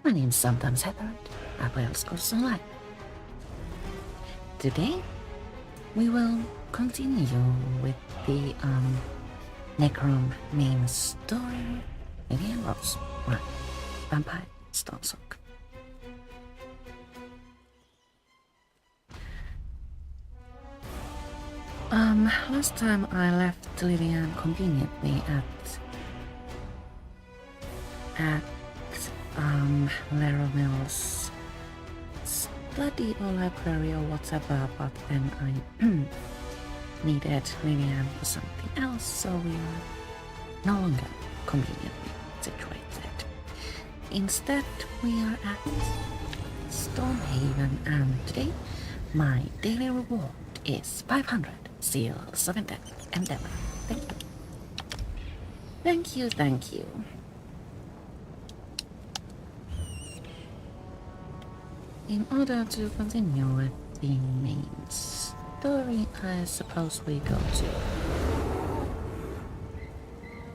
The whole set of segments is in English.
My name's sometimes Heather. I play Elder Scrolls Online. Today, we will continue with the Necrom main story. Maybe Rose. Right. Vampire Stonesoak. Last time I left Lillian conveniently at Laramil's study or library or whatever, but then I needed Lillian for something else, so we are no longer conveniently situated. Instead, we are at Stormhaven, and today my daily reward is 500 seals of endeavor. Thank you. Thank you. In order to continue with the main story, I suppose we go to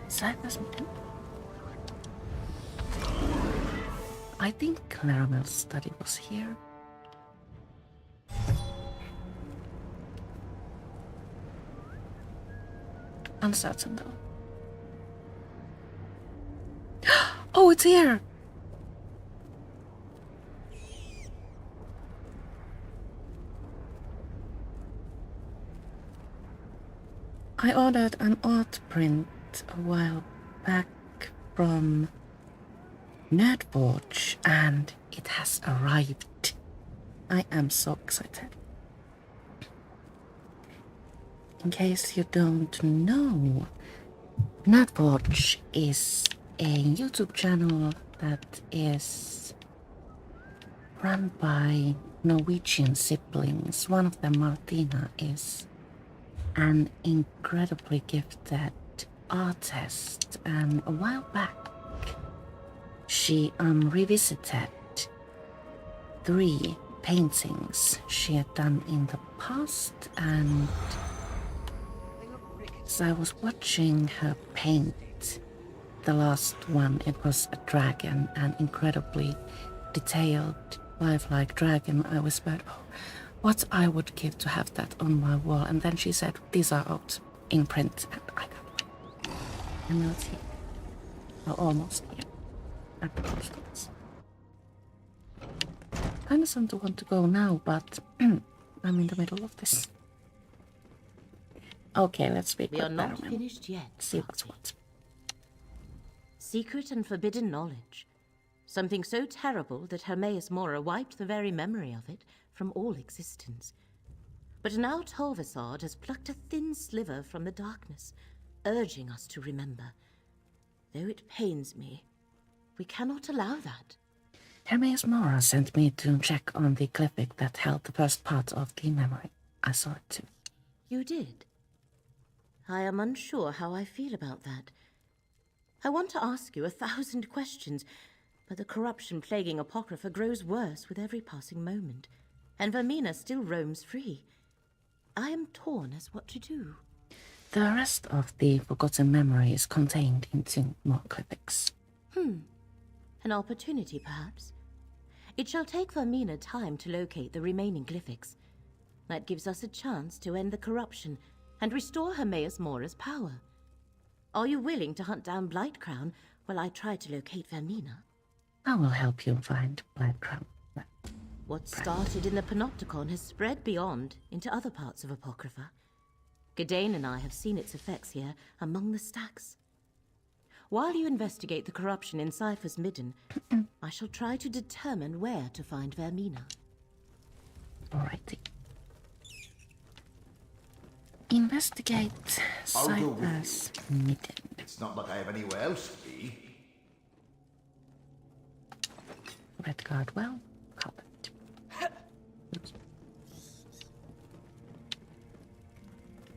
Cypress Mountain. I think Laramel's study was here. Uncertain though. Oh, it's here! I ordered an art print a while back from Nerdforge, and it has arrived. I am so excited. In case you don't know, Nerdforge is a YouTube channel that is run by Norwegian siblings. One of them, Martina, is an incredibly gifted artist, and a while back she revisited 3 paintings she had done in the past, and as I was watching her paint the last one, it was a dragon, an incredibly detailed lifelike dragon. I whispered, oh, what I would give to have that on my wall, and then she said, these are out in print, and I got one. And now it's here. Well, almost here. At the post office. Kinda some to want to go now, but I'm in the middle of this. Okay, let's speak. We are not finished yet. See what's what. Secret and forbidden knowledge. Something so terrible that Hermaeus Mora wiped the very memory of it from all existence. But now Tolvasard has plucked a thin sliver from the darkness, urging us to remember. Though it pains me, we cannot allow that. Hermaeus Mora sent me to check on the glyphic that held the first part of the memory. I saw it too. You did? I am unsure how I feel about that. I want to ask you 1,000 questions, but the corruption plaguing Apocrypha grows worse with every passing moment, and Vermina still roams free. I am torn as what to do. The rest of the forgotten memory is contained in 2 more glyphics. An opportunity, perhaps? It shall take Vermina time to locate the remaining glyphics. That gives us a chance to end the corruption and restore Hermaeus Mora's power. Are you willing to hunt down Blightcrown while I try to locate Vermina? I will help you find Blightcrown. What started in the Panopticon has spread beyond into other parts of Apocrypha. Gadain and I have seen its effects here among the stacks. While you investigate the corruption in Cypher's Midden, I shall try to determine where to find Vermina. Alrighty. Investigate Cypher's Midden. It's not like I have anywhere else to be. Redguard well covered. Oops.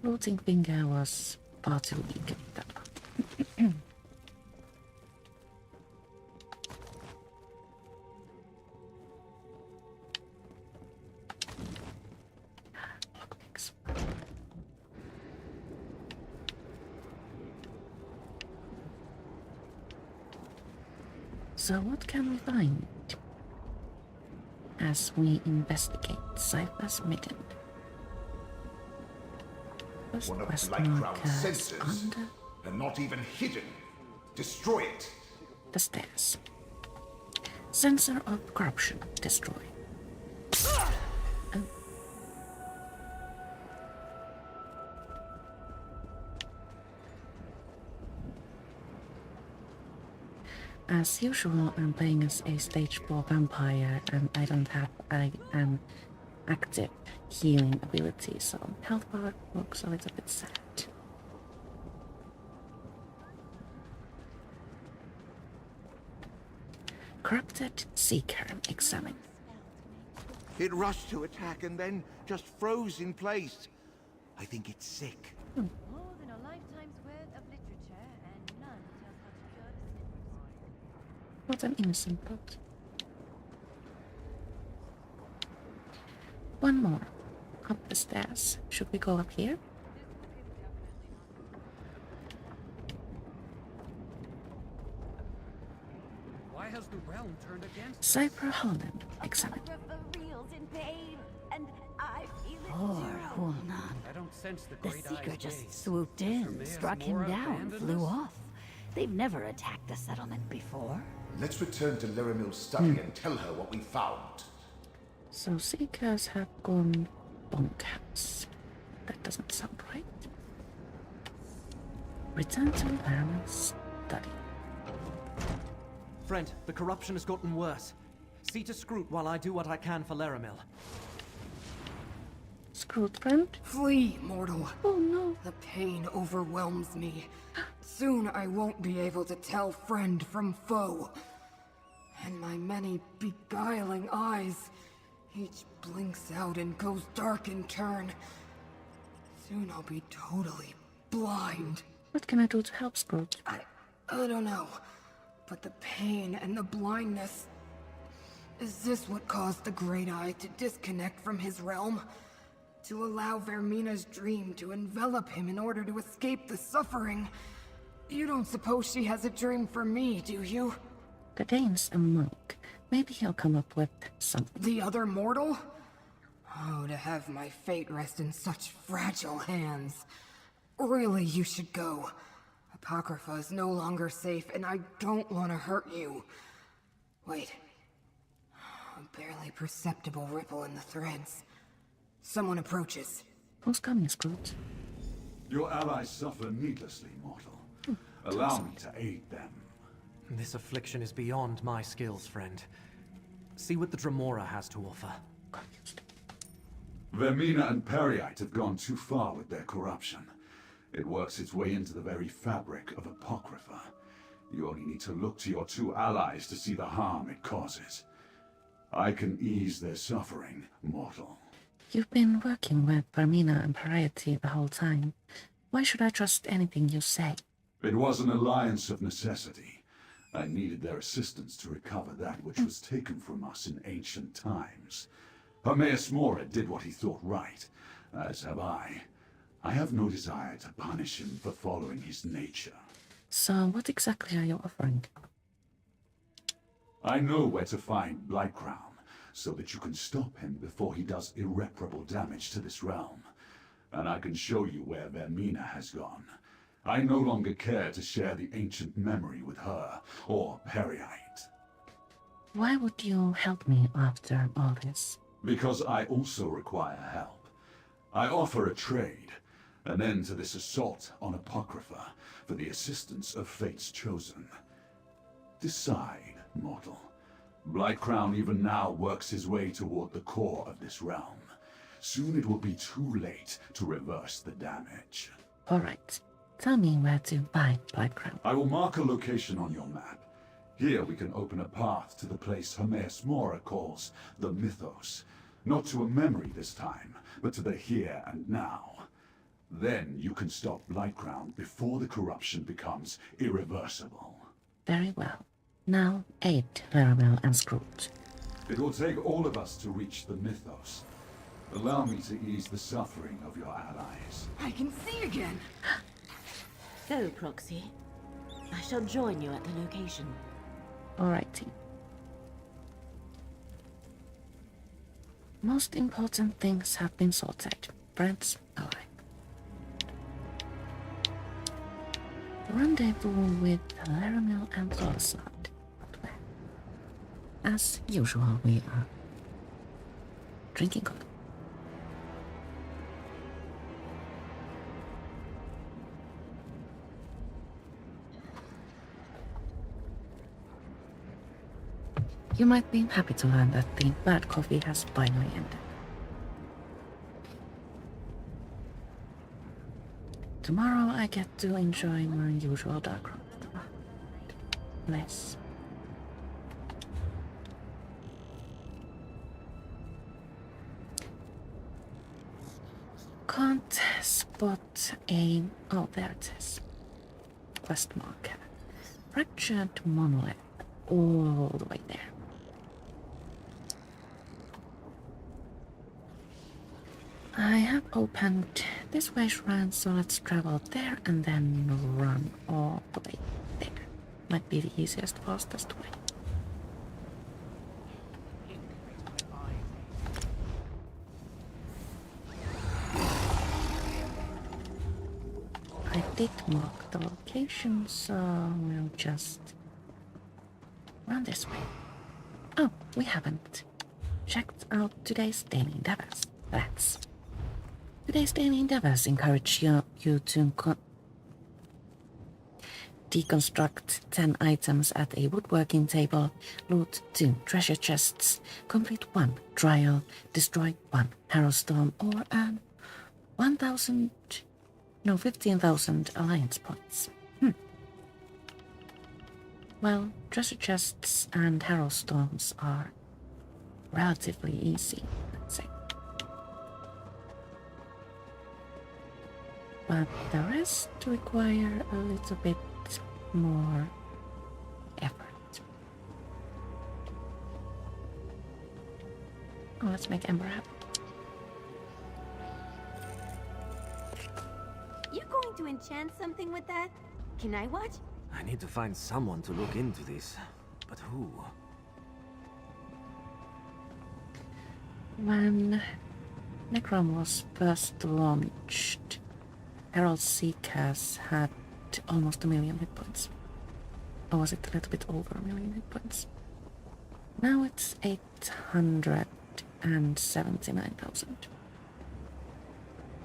Rooting finger was far too weak at that one. Lockpicks. So what can we find as we investigate Cypher's Midden? First One of quest Blightcrown's markers sensors, under and not even hidden. Destroy it. the stairs. Sensor of corruption destroyed. Oh. As usual, I'm playing as a stage 4 vampire and I don't have an active healing ability, so health bar looks a little bit sad. Corrupted Seeker examined. It rushed to attack and then just froze in place. I think it's sick. More than a lifetime's worth of literature, and none tells how to cure the symptoms. What an innocent thought. One more. Up the stairs. Should we go up here? Why has the realm turned against Cypher Holland examined. The reel's in pain, and I feel it Poor too. Hulnan. I don't sense the The great Seeker eye's just gaze. swooped Has in, Hermaeus struck him Mora down, abandoned flew us? off. They've never attacked the settlement before. Let's return to Laramil's study and tell her what we found. So Seekers have gone bonkers. That doesn't sound right. Return to Laramil's study. Friend, the corruption has gotten worse. See to Scroot while I do what I can for Laramil. Screwed friend? Flee, mortal. Oh no. The pain overwhelms me. Soon I won't be able to tell friend from foe. And my many beguiling eyes, each blinks out and goes dark in turn. Soon I'll be totally blind. What can I do to help Scrooge? I don't know. But the pain and the blindness... Is this what caused the Great Eye to disconnect from his realm? To allow Vermina's dream to envelop him in order to escape the suffering? You don't suppose she has a dream for me, do you? Gadane's a monk. Maybe he'll come up with something. The other mortal? Oh, to have my fate rest in such fragile hands. Really, you should go. Apocrypha is no longer safe, and I don't want to hurt you. Wait. A barely perceptible ripple in the threads. Someone approaches. Who's coming, Scrooge? Your allies suffer needlessly, mortal. Allow me to aid them. This affliction is beyond my skills, friend. See what the Dremora has to offer. Confused. Vermina and Periite have gone too far with their corruption. It works its way into the very fabric of Apocrypha. You only need to look to your two allies to see the harm it causes. I can ease their suffering, mortal. You've been working with Vermina and Periety the whole time. Why should I trust anything you say? It was an alliance of necessity. I needed their assistance to recover that which was taken from us in ancient times. Hermaeus Mora did what he thought right, as have I. I have no desire to punish him for following his nature. So what exactly are you offering? I know where to find Blightcrown, so that you can stop him before he does irreparable damage to this realm. And I can show you where Vermina has gone. I no longer care to share the ancient memory with her, or Periite. Why would you help me after all this? Because I also require help. I offer a trade, an end to this assault on Apocrypha, for the assistance of Fate's Chosen. Decide, mortal. Blightcrown even now works his way toward the core of this realm. Soon it will be too late to reverse the damage. Alright. Tell me where to find Blightcrown. I will mark a location on your map. Here we can open a path to the place Hermaeus Mora calls the Mythos. Not to a memory this time, but to the here and now. Then you can stop Blightcrown before the corruption becomes irreversible. Very well. Now aid Laramil and Scrooge. It will take all of us to reach the Mythos. Allow me to ease the suffering of your allies. I can see again! Go, Proxy. I shall join you at the location. Alrighty. Most important things have been sorted. Friends alike. Rendezvous with Laramil and Zorsad. As usual, we are drinking coffee. You might be happy to learn that the bad coffee has finally ended. Tomorrow I get to enjoy my usual dark room. Nice. Can't spot a... Oh, there it is. Quest marker. Fractured monolith. All the way there. I have opened this way shrine, so let's travel there and then run all the way there. Might be the easiest, fastest way. I did mark the location, so we'll just run this way. Oh, we haven't checked out today's daily endeavors. Today's daily endeavors encourage you to deconstruct 10 items at a woodworking table, loot 2 treasure chests, complete 1 trial, destroy 1 Harrowstorm, or earn 15,000 alliance points. Well, treasure chests and Harrowstorms are relatively easy, let's say. But the rest require a little bit more effort. Oh, let's make Ember happy. You going to enchant something with that? Can I watch? I need to find someone to look into this. But who? When Necrom was first launched, Herald Seekers had almost 1 million hit points. Or was it a little bit over 1 million hit points? Now it's 879,000.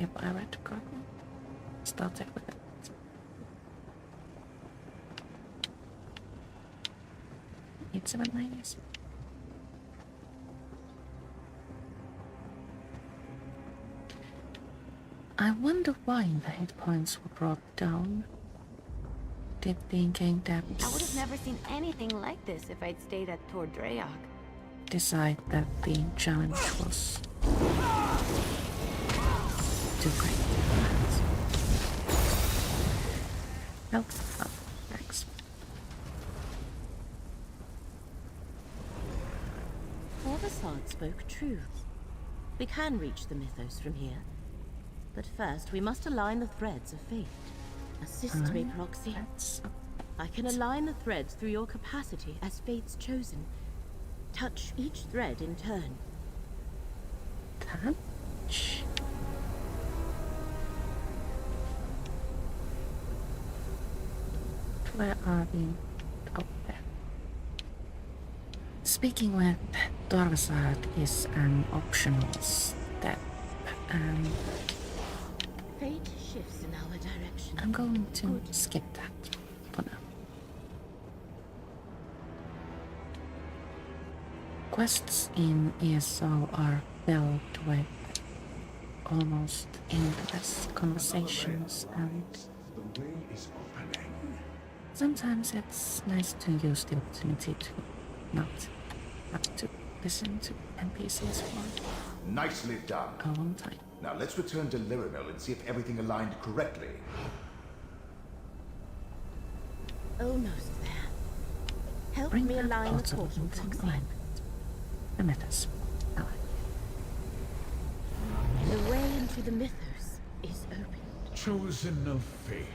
Yep, I read correctly. Started with it. It's 790s. I wonder why the hit points were brought down. Did the in-game depths I would have never seen anything like this if I'd stayed at Tor Dreyok. decide that the challenge was too great? Help. Oh, thanks. Orvasard spoke truth. We can reach the mythos from here. But first, we must align the threads of fate. Assist me, Proxy. I can align the threads through your capacity as fate's chosen. Touch each thread in turn. Touch? Where are we? Oh, there. Speaking with Dorvasard is an optional step, and Fate shifts in our direction. I'm going to skip that for now. Quests in ESO are filled with almost endless conversations, and The way is opening. sometimes it's nice to use the opportunity to not have to listen to NPCs for Nicely done. a long time. Now let's return to Lyramil and see if everything aligned correctly. Almost there. Help Bring me back align the parts of portal, the Proxy. alignment. The mythos. The way into the mythos is open. Chosen of fate.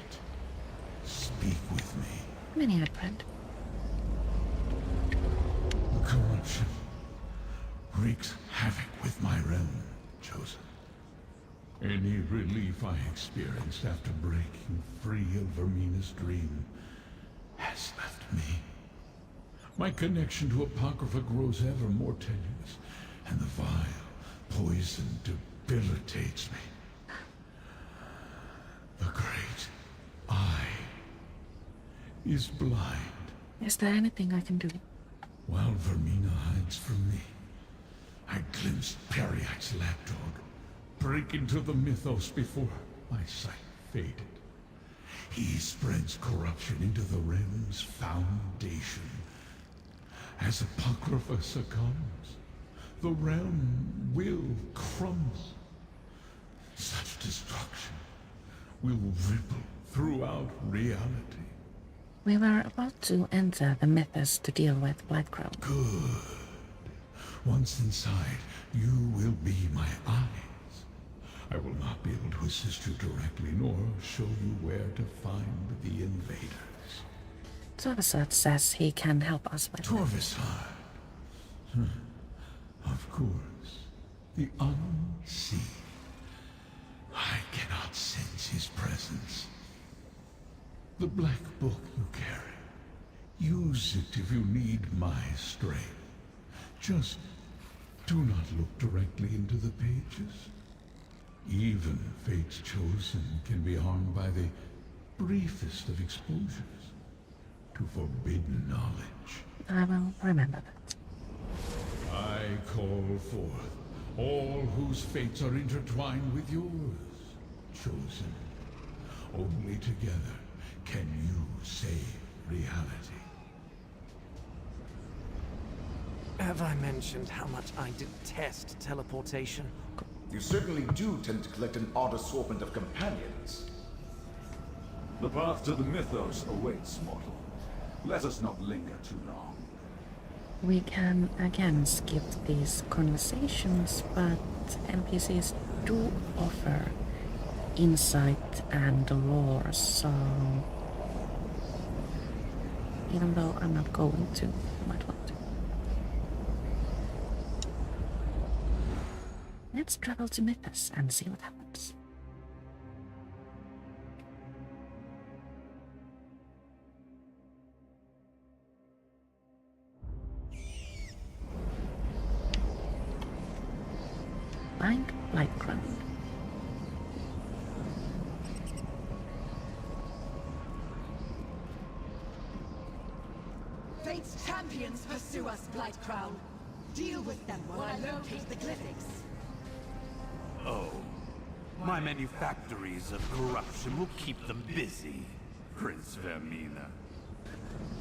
Speak with me. Many I'd friend. corruption wreaks havoc with my realm, Chosen. Any relief I experienced after breaking free of Vermina's dream has left me. My connection to Apocrypha grows ever more tenuous, and the vile poison debilitates me. The great eye is blind. Is there anything I can do? While Vermina hides from me, I glimpsed Periac's lapdog break into the mythos before my sight faded. He spreads corruption into the realm's foundation. As Apocrypha succumbs, the realm will crumble. Such destruction will ripple throughout reality. We were about to enter the mythos to deal with Blightcrown. Good. Once inside, you will be my eyes. I will not be able to assist you directly, nor show you where to find the invaders. Torvasad says he can help us with Torvasad? Of course. The unseen. I cannot sense his presence. The black book you carry. Use it if you need my strength. Just do not look directly into the pages. Even Fate's Chosen can be harmed by the briefest of exposures to forbidden knowledge. I will remember that. I call forth all whose fates are intertwined with yours, Chosen. Only together can you save reality. Have I mentioned how much I detest teleportation? You certainly do tend to collect an odd assortment of companions. The path to the mythos awaits, mortal. Let us not linger too long. We can again skip these conversations, but NPCs do offer insight and lore, so even though I'm not going to, I might want to. Let's travel to Mythos and see what happens. Find Blightcrown. Fate's champions pursue us, Blightcrown. Deal with them while I locate the glyphics. Oh. My manufactories of corruption will keep them busy, Prince Vermina.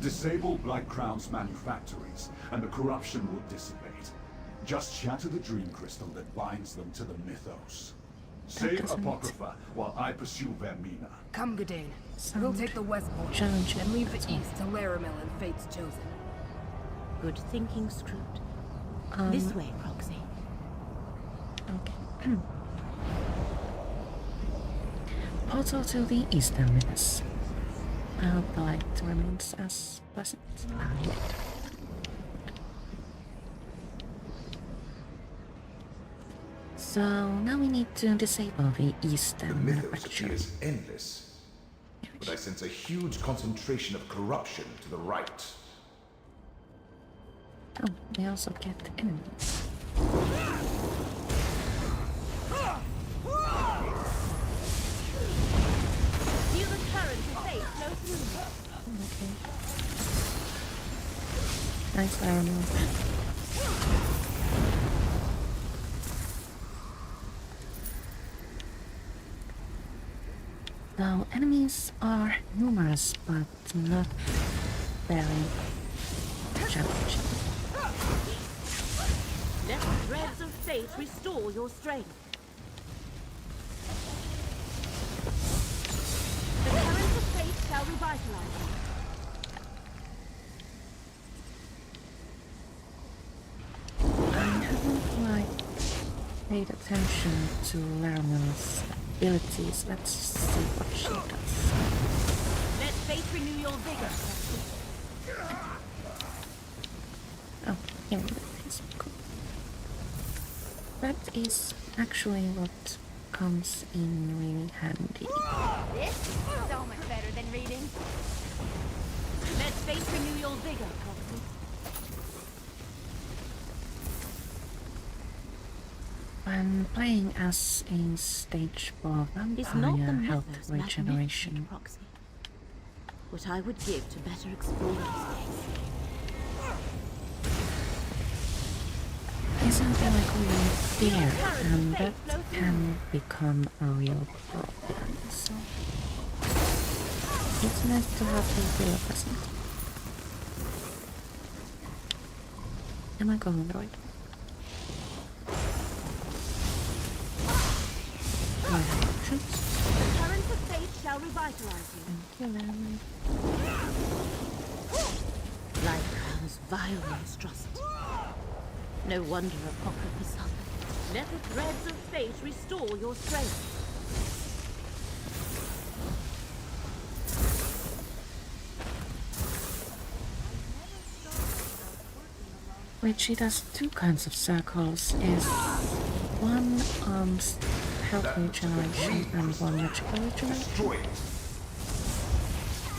Disable Blightcrown's manufactories, and the corruption will dissipate. Just shatter the dream crystal that binds them to the mythos. Save Apocrypha while I pursue Vermina. Come, Gadain. We'll take the west border, Challenge then leave the east to Laramil and Fate's Chosen. Good thinking, Scroot. This way, Proxy. Okay. Portal to the eastern mythos. I hope the light remains as pleasant. So now we need to disable the The eastern mythos manufacture. appears endless, but I sense a huge concentration of corruption to the right. Oh, we also get enemies. Feel the current of fate flow through. Okay. Nice Laramil. Now, enemies are numerous, but not very challenging. Let the threads of fate restore your strength. The current of fate shall revitalize you. I haven't quite paid attention to Laramil's abilities. Let's see what she does. Let fate renew your vigor. Oh, here we go. That is actually what comes in really handy. This is so much better than reading. Let fate renew your vigor, Proxy. When playing as a stage 4 Is not the vampire, health mythos regeneration magnificent, Proxy? What I would give to better explore its space. isn't like really there, and that can become a real problem. So it's nice to have a real present. Am I going right? Do I have options? The current of fate shall revitalize you. Thank you very much. Lycrown's vile monstrosity. No wonder Apocrypha suffered. Let the threads of fate restore your strength. Wait, she does two kinds of circles. Is one health regeneration and one magical regeneration? Destroy it.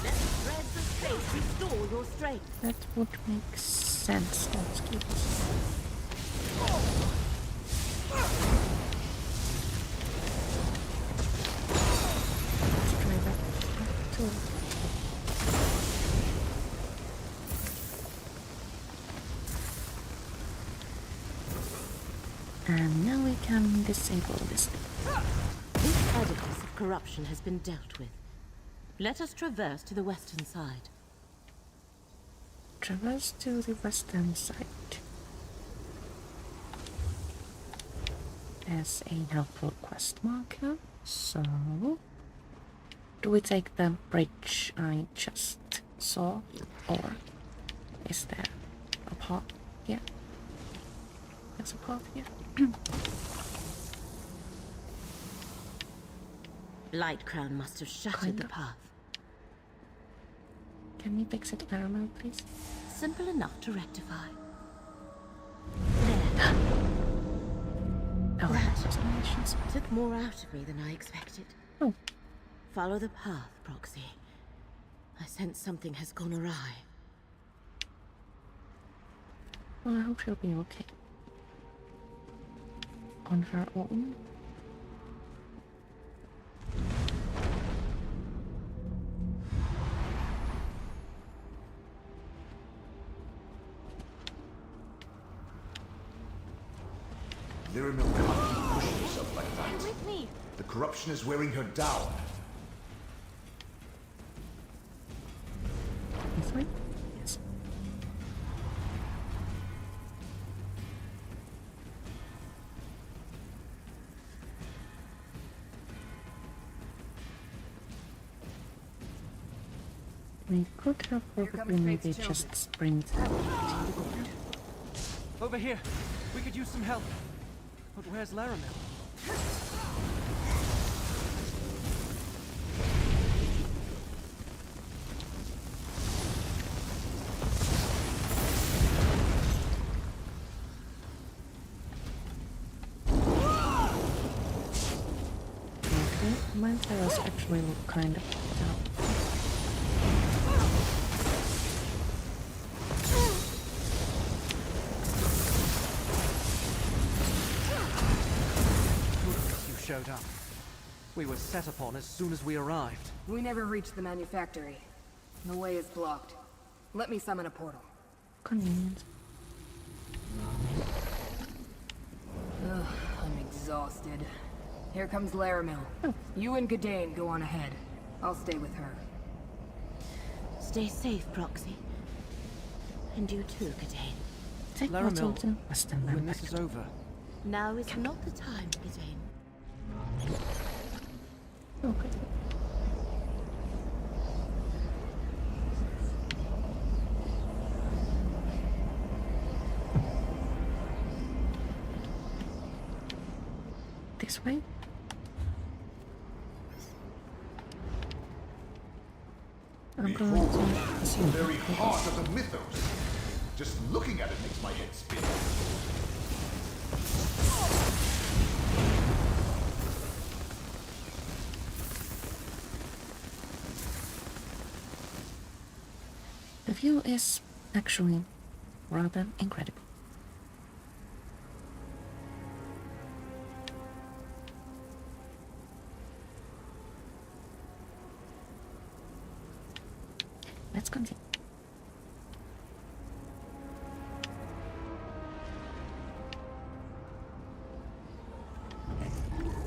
Let the threads of fate restore your strength. That would make sense. Let's keep it. Let's try that too. And now we can disable this thing. This edifice of corruption has been dealt with. Let us traverse to the western side. Traverse to the western side. As a helpful quest marker. So, do we take the bridge I just saw, or is there a path here? There's a path here. Lightcrown must have shattered Kind the of. path. Can we fix it caramel, please? Simple enough to rectify. Oh, That explanations. took more out of me than I expected. Oh, Follow the path, Proxy. I sense something has gone awry. well, I hope she'll be okay. On her own. Lyramil can't keep pushing herself like Stay that. with me. The corruption is wearing her down. This way? Yes. We could have probably maybe just sprinted. Over here. We could use some help. But where's Laramil? Okay, my arrows actually look kind of down. You showed up. We were set upon as soon as we arrived. We never reached the manufactory. The way is blocked. Let me summon a portal. Convenient. Ugh, I'm exhausted. Here comes Laramil. You and Gadain go on ahead. I'll stay with her. Stay safe, Proxy. And you too, Gadain. Take Laramil, Portal to Western when Vampire. this is over, Now is not the time, Gadain. Okay. This way? I'm going Behold, to the assume. very heart of the mythos. Just looking at it makes my head spin. view is actually rather incredible. Let's continue.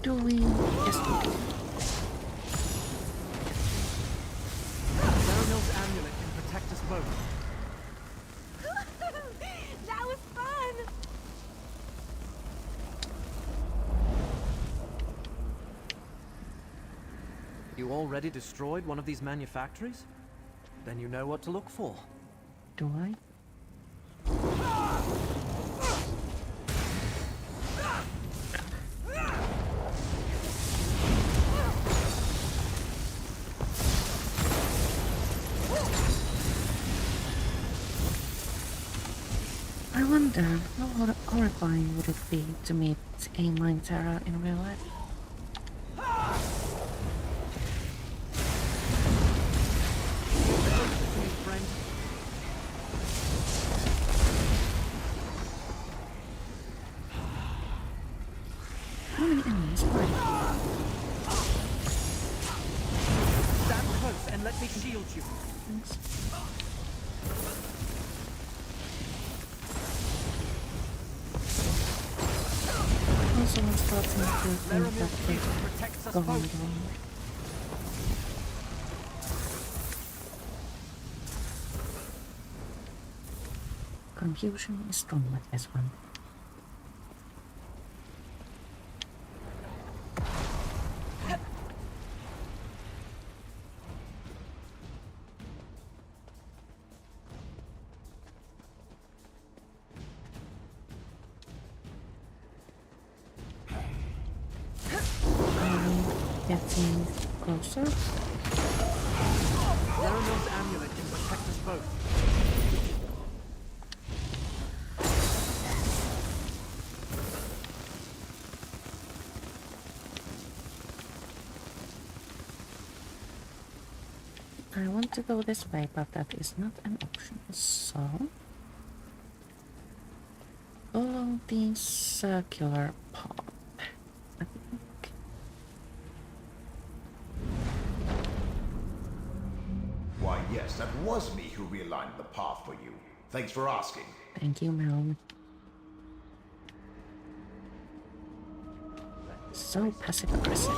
Do we? Yes, we do. Laramil's amulet can protect us both. That was fun! You already destroyed one of these manufactories? Then you know what to look for. Do I? I wonder how horrifying would it be to meet a Mind Terror in real life? How many enemies are there? Stand close and let me shield you. Thanks. Also, I'm starting to think that they've gone wrong. Confusion is strong with this one. Getting closer. Laramil's amulet can protect us both. I want to go this way, but that is not an option. So follow the circular path. I think. Why, yes, that was me who realigned the path for you. Thanks for asking. Thank you, Mel. So passive aggressive.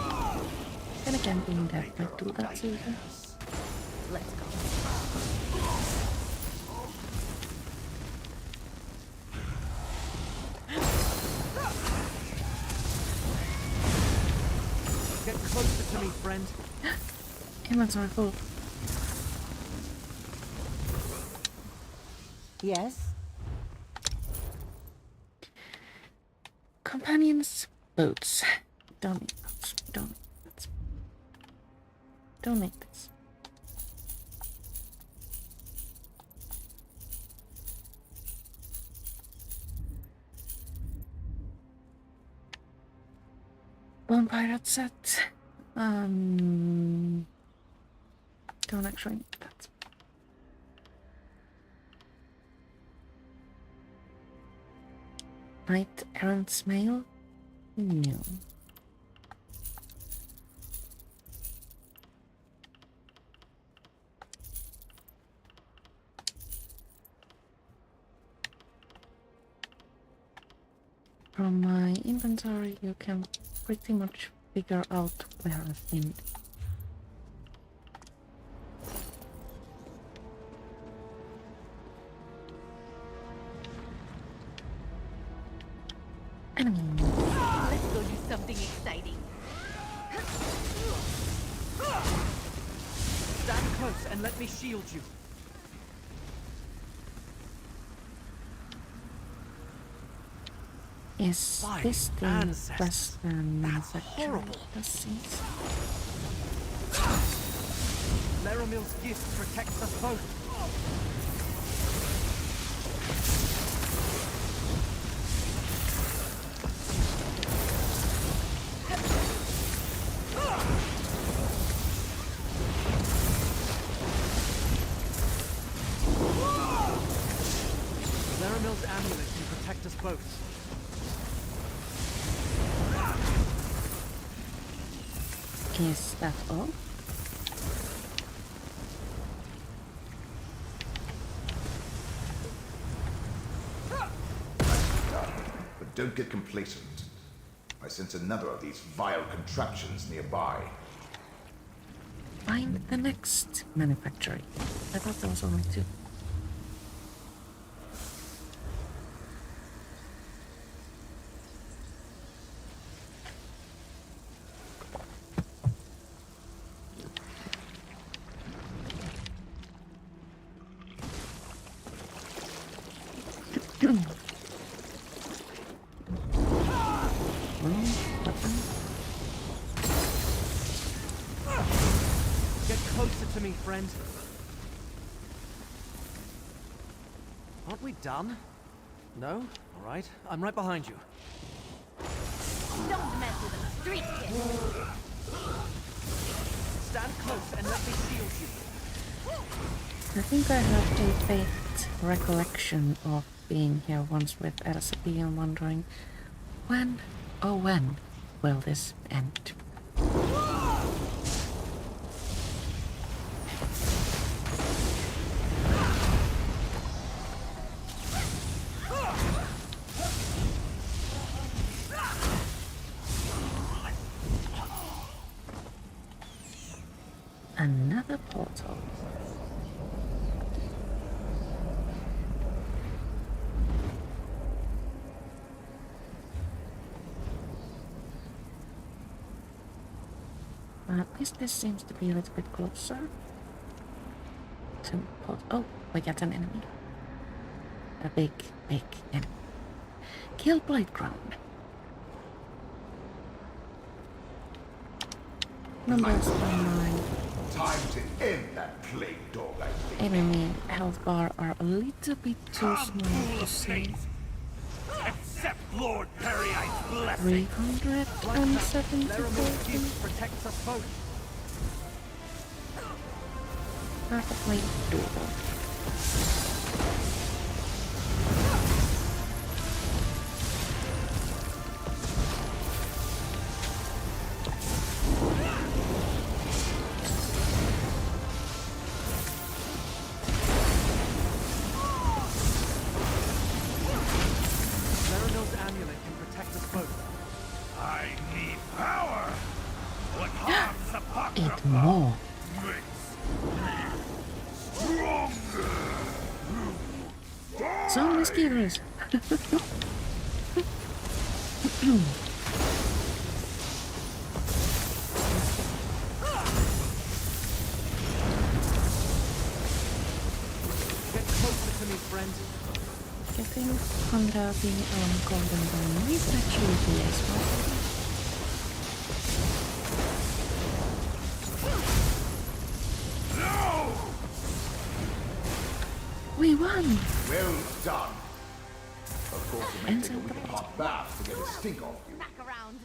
Then again, being dead might do that too. Let's go. Get closer to me, friend. Inventory full. Yes? Companions, boots. Don't need boots. Don't need boots. Don't need this. One pirate set. Don't actually need that. Knight errant's mail? No. From my inventory, you can pretty much figure out where I've been. Enemy. Let's go do something exciting. Stand close and let me shield you. Is My this the ancestors. Western That's manufacturing horrible. disease? Laramil's gift protects us both. Is that all? But don't get complacent. I sense another of these vile contraptions nearby. Find the next manufactory. I thought there was only two. Get closer to me, friend. Aren't we done? No? Alright, I'm right behind you. Don't mess with a street kid. Stand close and let me shield you. I think I have a faint recollection of being here once with LCP and wondering when, oh when, will this end? Another portal. At least this seems to be a little bit closer to oh, we got an enemy. A big enemy. Kill Blade Crown. Numbers are 9. Time to end that plague dog, I think. Enemy health bar are a little bit too small to see. Accept Lord Perryite's blessing. 374. Protects us both. Perfectly doable. It more. Some mosquitoes. Get closer to me, friend. Getting under the golden bone is actually the ESO. We won! Well done. Of course, it may take a wicked hot bath to get a stink off you. Back around.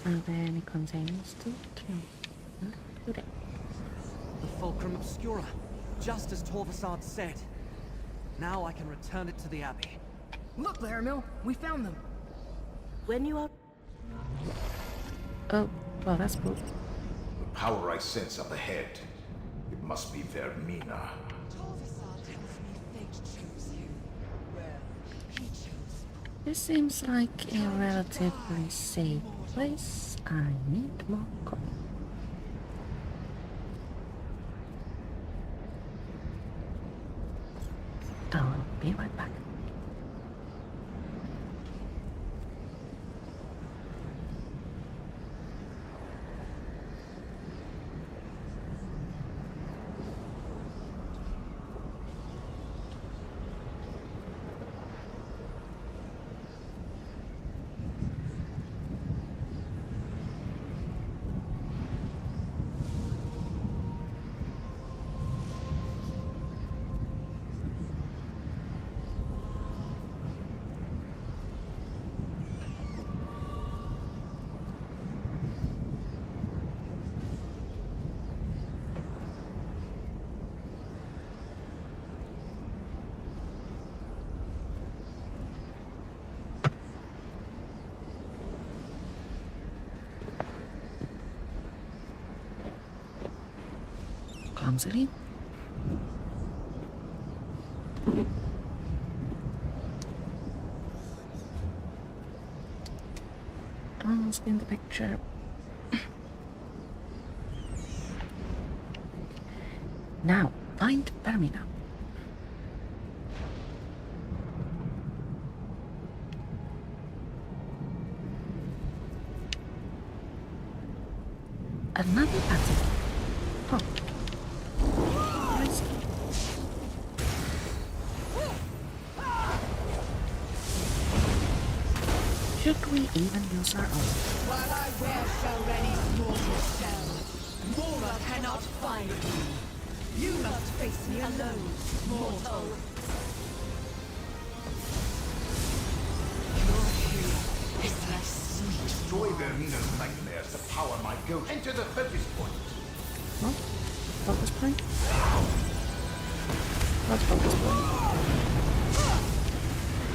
Are there any containers to no. Okay. The Fulcrum Obscura, just as Torvasad said. Now I can return it to the Abbey. Look, Laramil, we found them. When you are... Oh, well, that's cool. The power I sense up ahead. It must be Vermina. Torvasad tells me fate chose you. Well, he chose. This seems like a relatively safe place. I need more coin. I'll be right back. clumsily. Almost in the picture. Now, find Permina. Another pattern. Huh. I see. Should we even use our own? While I wear Shalreni's mortal shell, Mora cannot find me. You must face me alone, mortal. Your fear is less sweet. Destroy Vermina's nightmares to power my ghost. Enter the focus point. What? Focus point? What's focus point?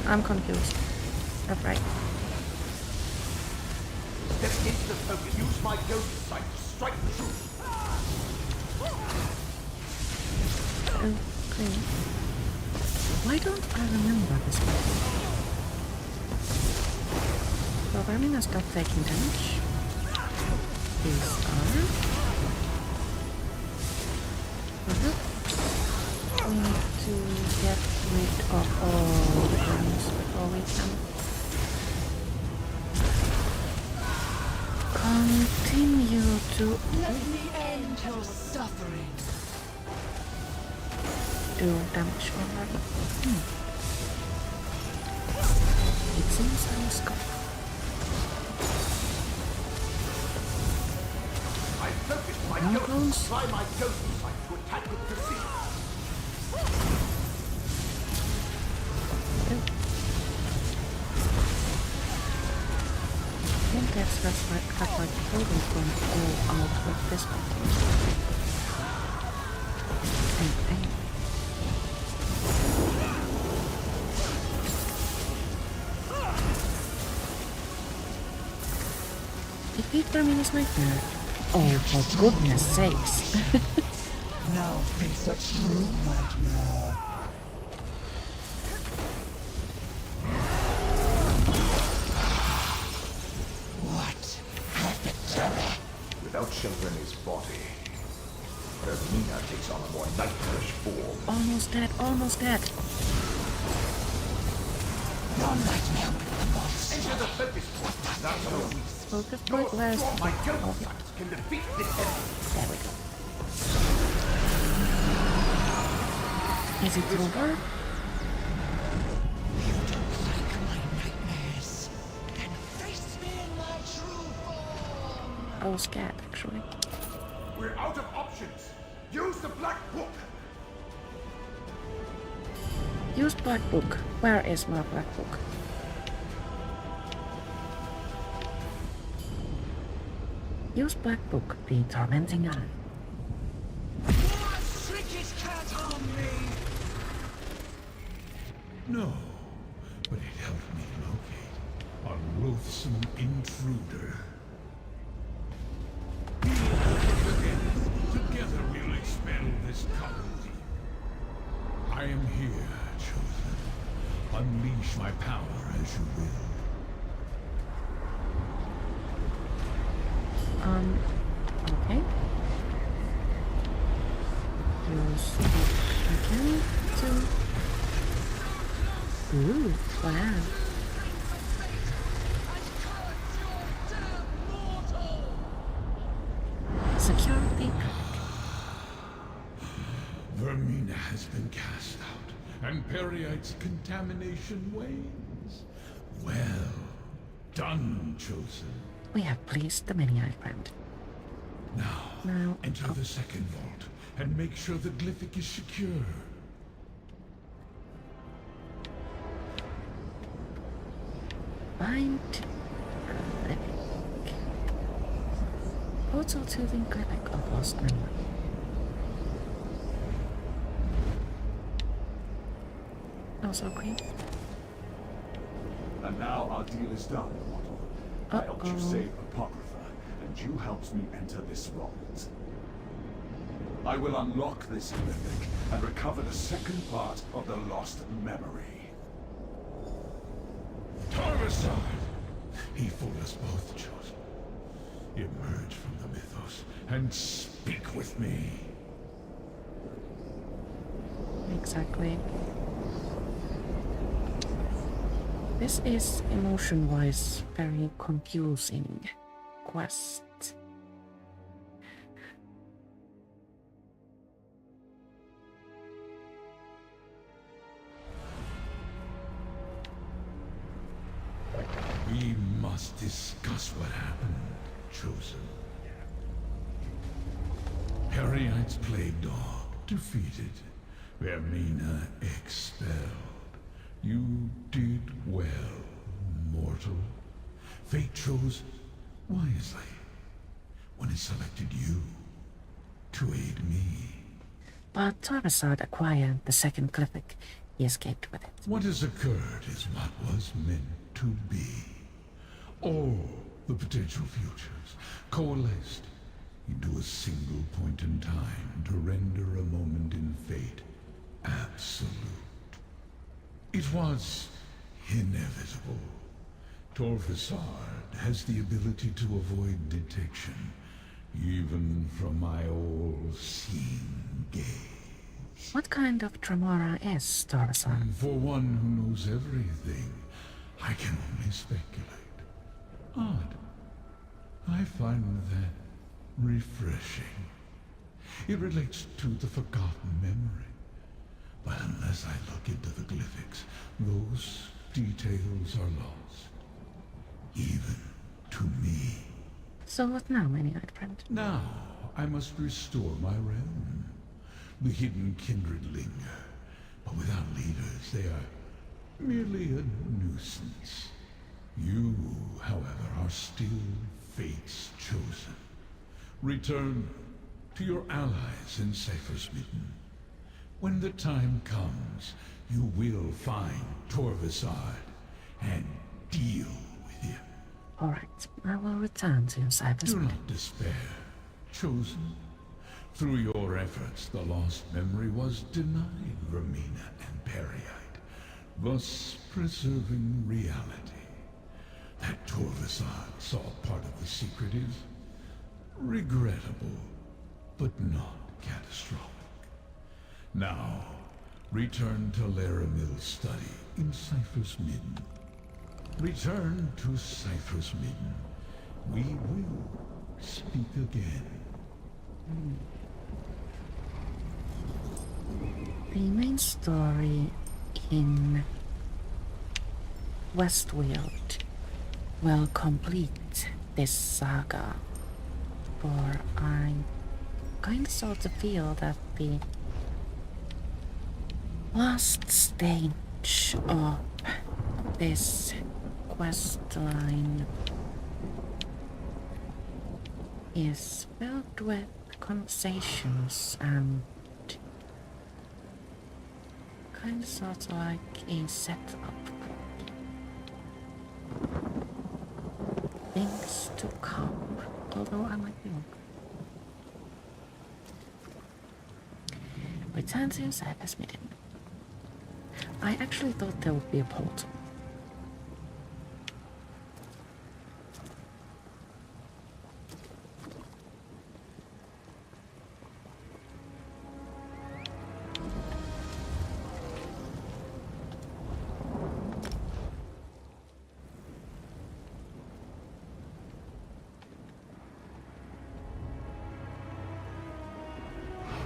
I'm confused. That's right. Step into the focus. Use my ghost sight to strike true. Okay. Why don't I remember this one? So Vermina stopped taking damage. These are... Perhaps we need to get rid of all the guns before we can continue to Let me end your suffering. do damage already. It seems I must go. I focused my No ghost. clones? Try my ghost sight to attack with precision. I think that's like totally going to go out with this one. And defeat Vermina's nightmare. Oh, for goodness sakes. Now face a true nightmare. What happened? Without Shalreni's body, Vermina takes on a more nightmarish form. Almost dead, almost dead. Your nightmare with the monster. Enter the focus point. That's how we Focus point, where's the... my Oh, ghost sight can defeat this enemy. there we go. Is it over? You don't like my nightmares. Then face me in my true form. I was scared, actually. We're out of options. Use the black book. Use Black Book. Where is my Black Book? Use Black Book, the tormenting eye. What trick is cat on me? No, but it helped me locate a loathsome intruder. Together we'll expel this cowardly. I am here, Chosen. Unleash my power as you will. Okay. Use again to... Ooh, wow. Security. Vermina has been cast out, and Periite's contamination wanes. Well done, Chosen. We have pleased the many-eyed friend. Now, enter the second vault, and make sure the glyphic is secure. Find glyphic. Portal to the glyphic of lost memory. Also green. And now our deal is done, mortal. I helped you save Apocrypha, and you helped me enter this vault. I will unlock this glyphic and recover the second part of the lost memory. Tarvasad! He fooled us both, Chosen. Emerge from the mythos and speak with me. Exactly. This is emotion-wise very confusing quest. We must discuss what happened, Chosen. Perryite's plague dog defeated, Vermina expelled. You did well, mortal. Fate chose wisely when it selected you to aid me. But Tarvasad acquired the second glyphic. He escaped with it. What has occurred is what was meant to be. All the potential futures coalesced into a single point in time to render a moment in fate absolute. It was inevitable. Torvasard has the ability to avoid detection, even from my all-seeing gaze. What kind of Tremora is Tarvasad? For one who knows everything, I can only speculate. Odd. I find that refreshing. It relates to the forgotten memory. But unless I look into the glyphics, those details are lost. Even to me. So what now, many-eyed friend? Now, I must restore my realm. The hidden kindred linger, but without leaders, they are merely a nuisance. You, however, are still Fate's chosen. Return to your allies in Cypher's Midden. When the time comes, you will find Torvasard and deal with him. Alright, I will return to Cypher's Do Midden. not despair, chosen. Through your efforts, the lost memory was denied Vermina and Perryite, thus preserving reality. That Torvasard saw part of the secret is regrettable, but not catastrophic. Now, return to Laramil's study in Cypher's Midden. Return to Cypher's Midden. We will speak again. The main story in Westweald will complete this saga, for I kinda sort of feel that the last stage of this quest line is filled with conversations and kind of sort of like a setup things to come, although I might be wrong. Return to Cypher's Midden. I actually thought there would be a portal.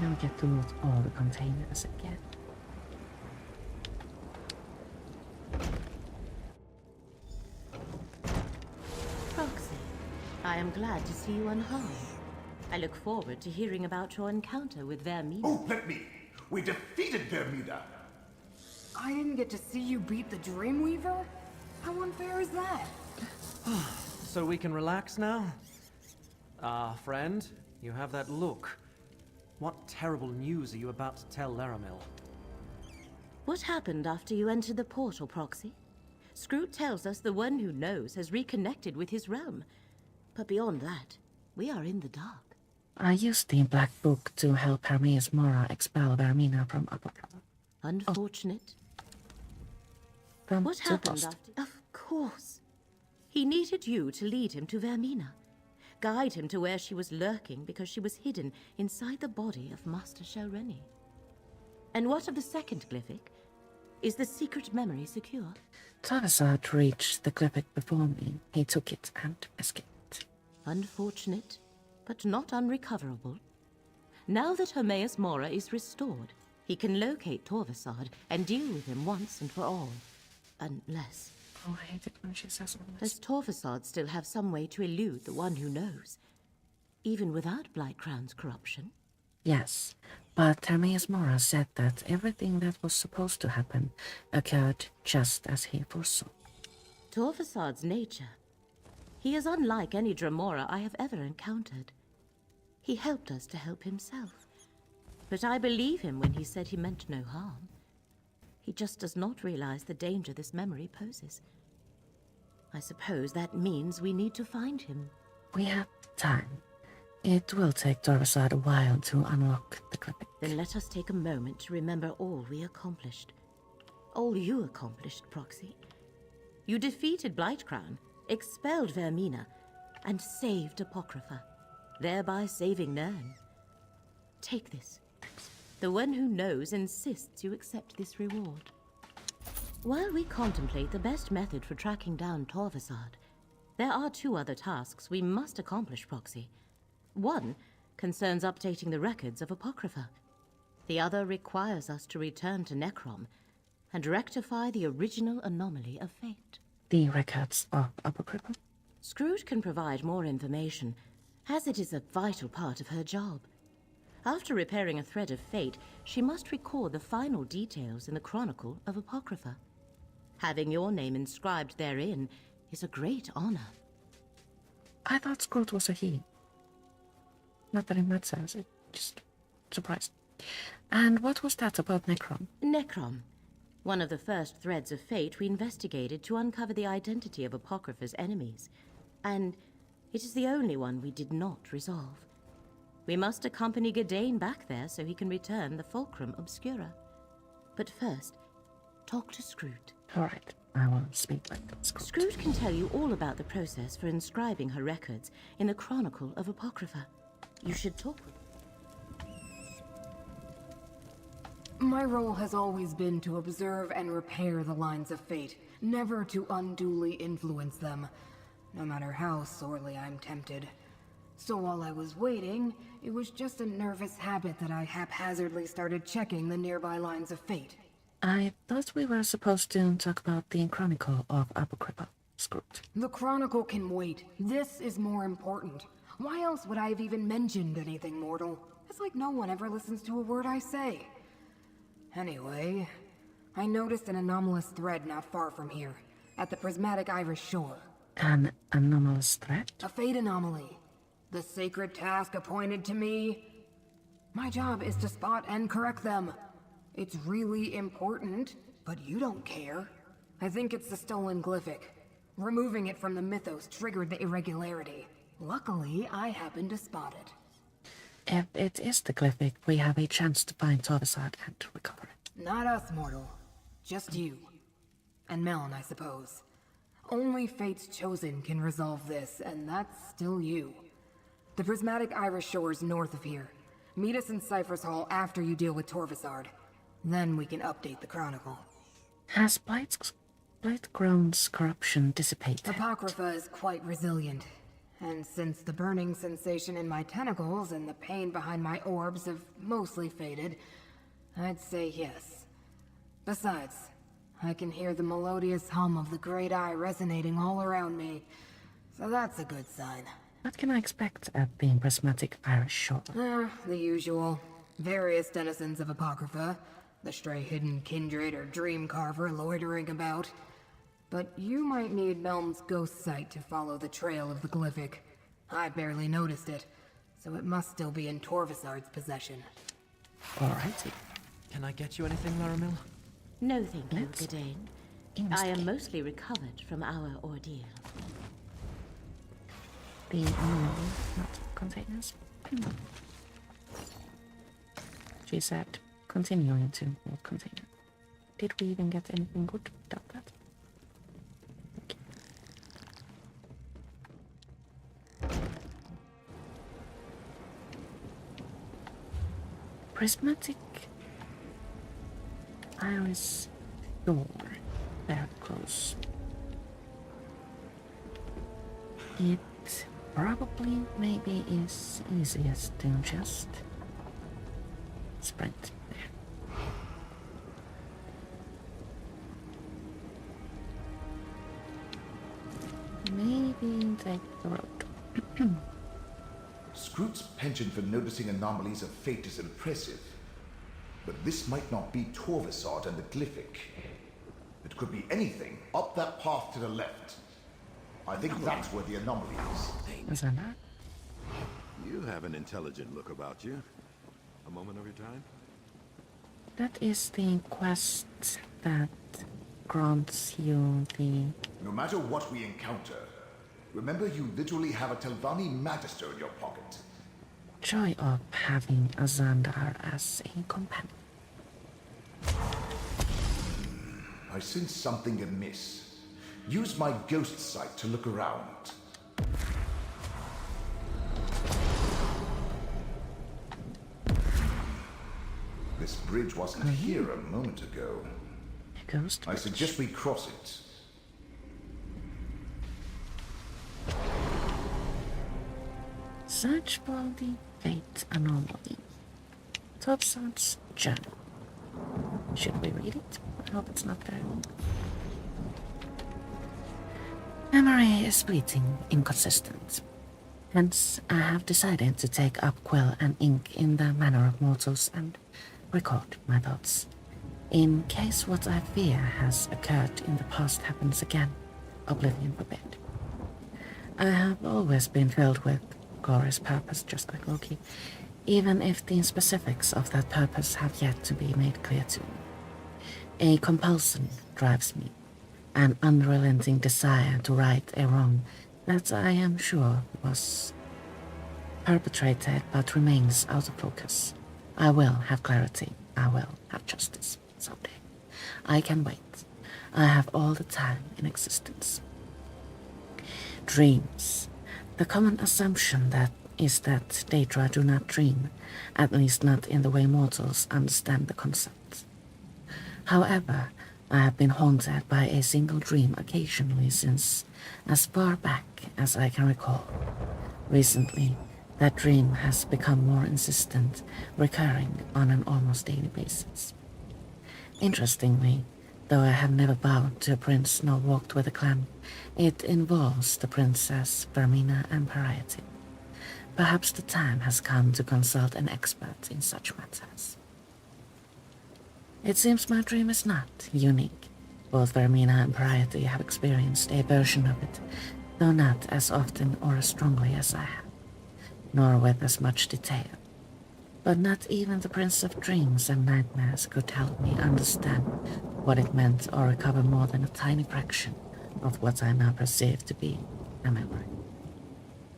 Now we get to loot all the containers again. Proxy, I am glad to see you unharmed. I look forward to hearing about your encounter with Vermina. Oh, let me! We defeated Vermina! I didn't get to see you beat the Dreamweaver? How unfair is that? So we can relax now? Ah, friend, you have that look. What terrible news are you about to tell Laramil? What happened after you entered the portal, Proxy? Scroot tells us the one who knows has reconnected with his realm. But beyond that, we are in the dark. I used the Black Book to help Hermes Mora expel Vermina from Apocrypha. Unfortunate. From What the happened post. after? Of course. He needed you to lead him to Vermina. Guide him to where she was lurking because she was hidden inside the body of Master Shelreni. And what of the second glyphic? Is the secret memory secure? Tarvasad reached the glyphic before me. He took it and escaped. Unfortunate, but not unrecoverable. Now that Hermes Mora is restored, he can locate Torvasad and deal with him once and for all. Unless... Oh, I hate it when she says all this. Does Torvasad still have some way to elude the one who knows? Even without Blightcrown's corruption? Yes, but Hermes Mora said that everything that was supposed to happen occurred just as he foresaw. Torvasad's nature. He is unlike any Dremora I have ever encountered. He helped us to help himself. But I believe him when he said he meant no harm. He just does not realize the danger this memory poses. I suppose that means we need to find him. We have time. It will take Torvasad a while to unlock the glyphic. Then let us take a moment to remember all we accomplished. All you accomplished, Proxy. You defeated Blightcrown, expelled Vermina, and saved Apocrypha, thereby saving Nern. Take this. The one who knows insists you accept this reward. While we contemplate the best method for tracking down Torvasad, there are two other tasks we must accomplish, Proxy. One concerns updating the records of Apocrypha. The other requires us to return to Necrom and rectify the original anomaly of fate. The records of Apocrypha? Scrooge can provide more information, as it is a vital part of her job. After repairing a thread of fate, she must record the final details in the Chronicle of Apocrypha. Having your name inscribed therein is a great honor. I thought Scrooge was a he. Not that it matters, it just surprised. And what was that about Necrom? Necrom. One of the first threads of fate we investigated to uncover the identity of Apocrypha's enemies. And it is the only one we did not resolve. We must accompany Gadain back there so he can return the Fulcrum Obscura. But first, talk to Scrooge. All right, I will speak with Scrooge. Scrooge can tell you all about the process for inscribing her records in the Chronicle of Apocrypha. You should talk with him. My role has always been to observe and repair the lines of fate, never to unduly influence them, no matter how sorely I'm tempted. So while I was waiting, it was just a nervous habit that I haphazardly started checking the nearby lines of fate. I thought we were supposed to talk about the Chronicle of Apocrypha, Scrooge. The Chronicle can wait. This is more important. Why else would I have even mentioned anything mortal? It's like no one ever listens to a word I say. Anyway, I noticed an anomalous thread not far from here, at the prismatic Irish shore. An anomalous threat? A fate anomaly. The sacred task appointed to me. My job is to spot and correct them. It's really important, but you don't care. I think it's the stolen glyphic. Removing it from the mythos triggered the irregularity. Luckily, I happened to spot it. If it is the glyphic, we have a chance to find Torvasad and recover it. Not us, mortal. Just you. And Melon, I suppose. Only Fate's Chosen can resolve this, and that's still you. The prismatic Irish shore is north of here. Meet us in Cypher's Hall after you deal with Torvasad. Then we can update the Chronicle. Has Blightcrown's corruption dissipated? Apocrypha is quite resilient. And since the burning sensation in my tentacles and the pain behind my orbs have mostly faded, I'd say yes. Besides, I can hear the melodious hum of the Great Eye resonating all around me, so that's a good sign. What can I expect at the prismatic Irish shore? The usual. Various denizens of Apocrypha, the stray hidden kindred or dream carver loitering about. But you might need Melm's ghost sight to follow the trail of the glyphic. I barely noticed it, so it must still be in Torvasad's possession. Alrighty. Can I get you anything, Laramil? No, thank you, Gadain. I am mostly recovered from our ordeal. The anomaly, not containers. She said, continuing to continue. Did we even get anything good without that? Prismatic iris door. Very close. It probably maybe is easiest to just sprint there. Maybe take the road. Scroot's penchant for noticing anomalies of fate is impressive, but this might not be Torvasard and the Glyphic. It could be anything up that path to the left. I think that's where the anomaly is. Is that not? You have an intelligent look about you. A moment of your time? That is the quest that grants you the... No matter what we encounter, remember you literally have a Telvanni Magister in your pocket. joy of having a Xandar as a companion. I sense something amiss. Use my ghost sight to look around. This bridge wasn't here a moment ago. A ghost I suggest we cross it. Search for the fate anomaly. Topson's journal. Should we read it? I hope it's not very long. Memory is fleeting, inconsistent. Hence, I have decided to take up quill and ink in the manner of mortals and record my thoughts. In case what I fear has occurred in the past happens again, oblivion forbid. I have always been filled with glorious purpose, just like Loki, even if the specifics of that purpose have yet to be made clear to me. A compulsion drives me, an unrelenting desire to right a wrong that I am sure was perpetrated but remains out of focus. I will have clarity. I will have justice someday. I can wait. I have all the time in existence. Dreams. The common assumption that is that Daedra do not dream, at least not in the way mortals understand the concept. However, I have been haunted by a single dream occasionally since as far back as I can recall. Recently, that dream has become more insistent, recurring on an almost daily basis. Interestingly, though I have never bowed to a prince nor walked with a clan, it involves the princess Vermina and Variety. Perhaps the time has come to consult an expert in such matters. It seems my dream is not unique. Both Vermina and Variety have experienced a version of it, though not as often or as strongly as I have, nor with as much detail. But not even the Prince of Dreams and Nightmares could help me understand what it meant or recover more than a tiny fraction of what I now perceive to be a memory.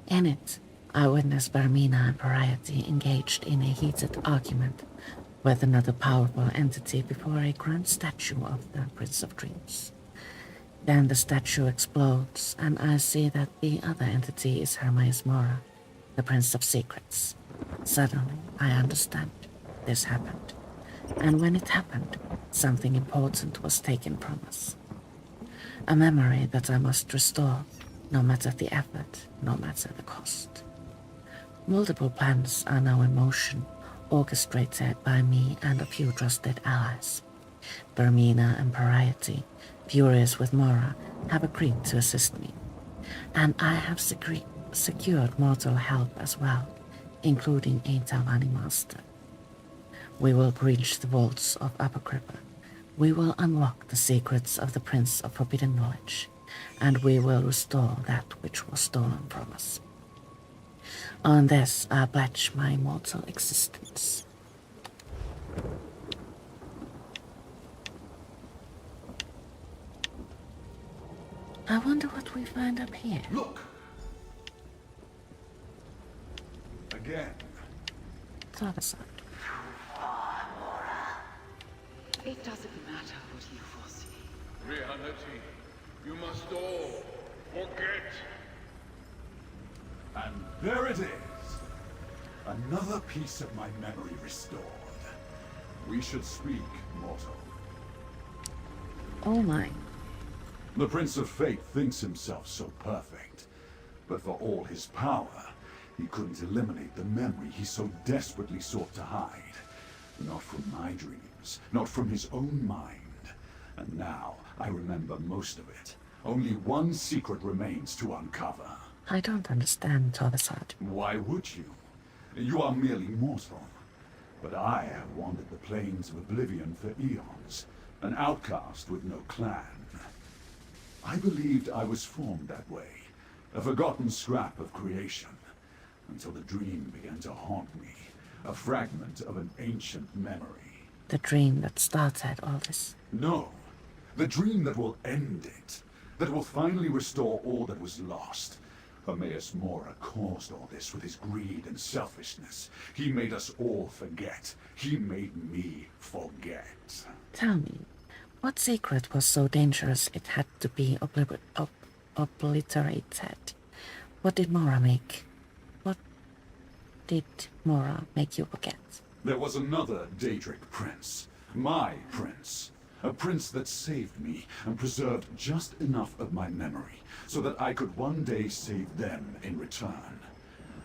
In it, I witnessed Vermina and Variety engaged in a heated argument with another powerful entity before a grand statue of the Prince of Dreams. Then the statue explodes, and I see that the other entity is Hermaeus Mora, the Prince of Secrets. Suddenly, I understand this happened. And when it happened, something important was taken from us. A memory that I must restore, no matter the effort, no matter the cost. Multiple plans are now in motion, orchestrated by me and a few trusted allies. Vermina and Variety, furious with Mora, have agreed to assist me. And I have secured mortal help as well, including a Telvanni master. We will breach the vaults of Apocrypha. We will unlock the secrets of the Prince of Forbidden Knowledge, and we will restore that which was stolen from us. On this, I pledge my immortal existence. I wonder what we find up here. Look! again. Tarvasad. It doesn't matter what you foresee. Reality, you must all forget. And there it is. Another piece of my memory restored. We should speak, mortal. Oh my. The Prince of Fate thinks himself so perfect. But for all his power, he couldn't eliminate the memory he so desperately sought to hide. Not from my dreams, not from his own mind. And now, I remember most of it. Only one secret remains to uncover. I don't understand, Tarvasad. Why would you? You are merely mortal. But I have wandered the plains of oblivion for eons, an outcast with no clan. I believed I was formed that way, a forgotten scrap of creation, until the dream began to haunt me, a fragment of an ancient memory. The dream that started all this. No, the dream that will end it, that will finally restore all that was lost. Hermaeus Mora caused all this with his greed and selfishness. He made us all forget. He made me forget. Tell me, what secret was so dangerous it had to be obliterated? What did Mora make? What did Mora make you forget? There was another Daedric prince. My prince. A prince that saved me and preserved just enough of my memory so that I could one day save them in return.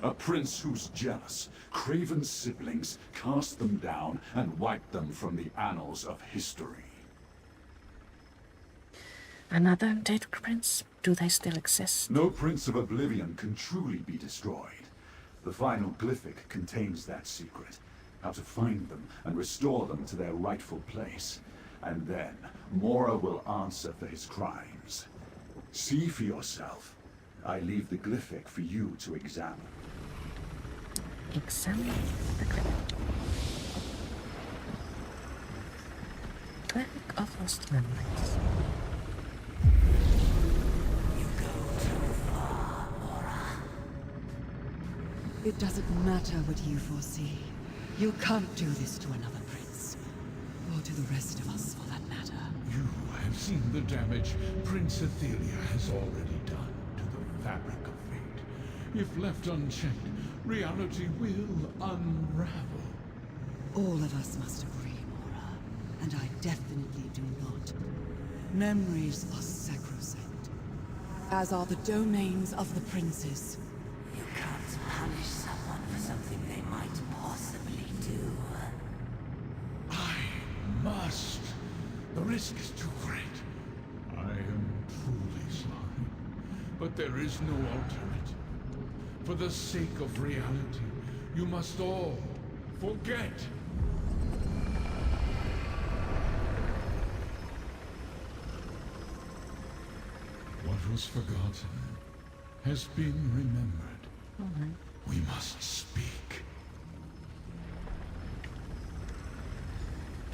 A prince whose jealous, craven siblings cast them down and wiped them from the annals of history. Another Daedric prince? Do they still exist? No Prince of Oblivion can truly be destroyed. The final glyphic contains that secret. How to find them and restore them to their rightful place. And then, Mora will answer for his crimes. See for yourself. I leave the glyphic for you to examine. Examine the glyphic. Glyphic of lost memories. It doesn't matter what you foresee. You can't do this to another prince. Or to the rest of us, for that matter. You have seen the damage Prince Athelia has already done to the fabric of fate. If left unchecked, reality will unravel. All of us must agree, Mora. And I definitely do not. Memories are sacrosanct. As are the domains of the princes. You can't punish someone for something they might possibly do. I must. The risk is too great. I am truly sorry. But there is no alternative. For the sake of reality, you must all forget. What was forgotten has been remembered. We must speak.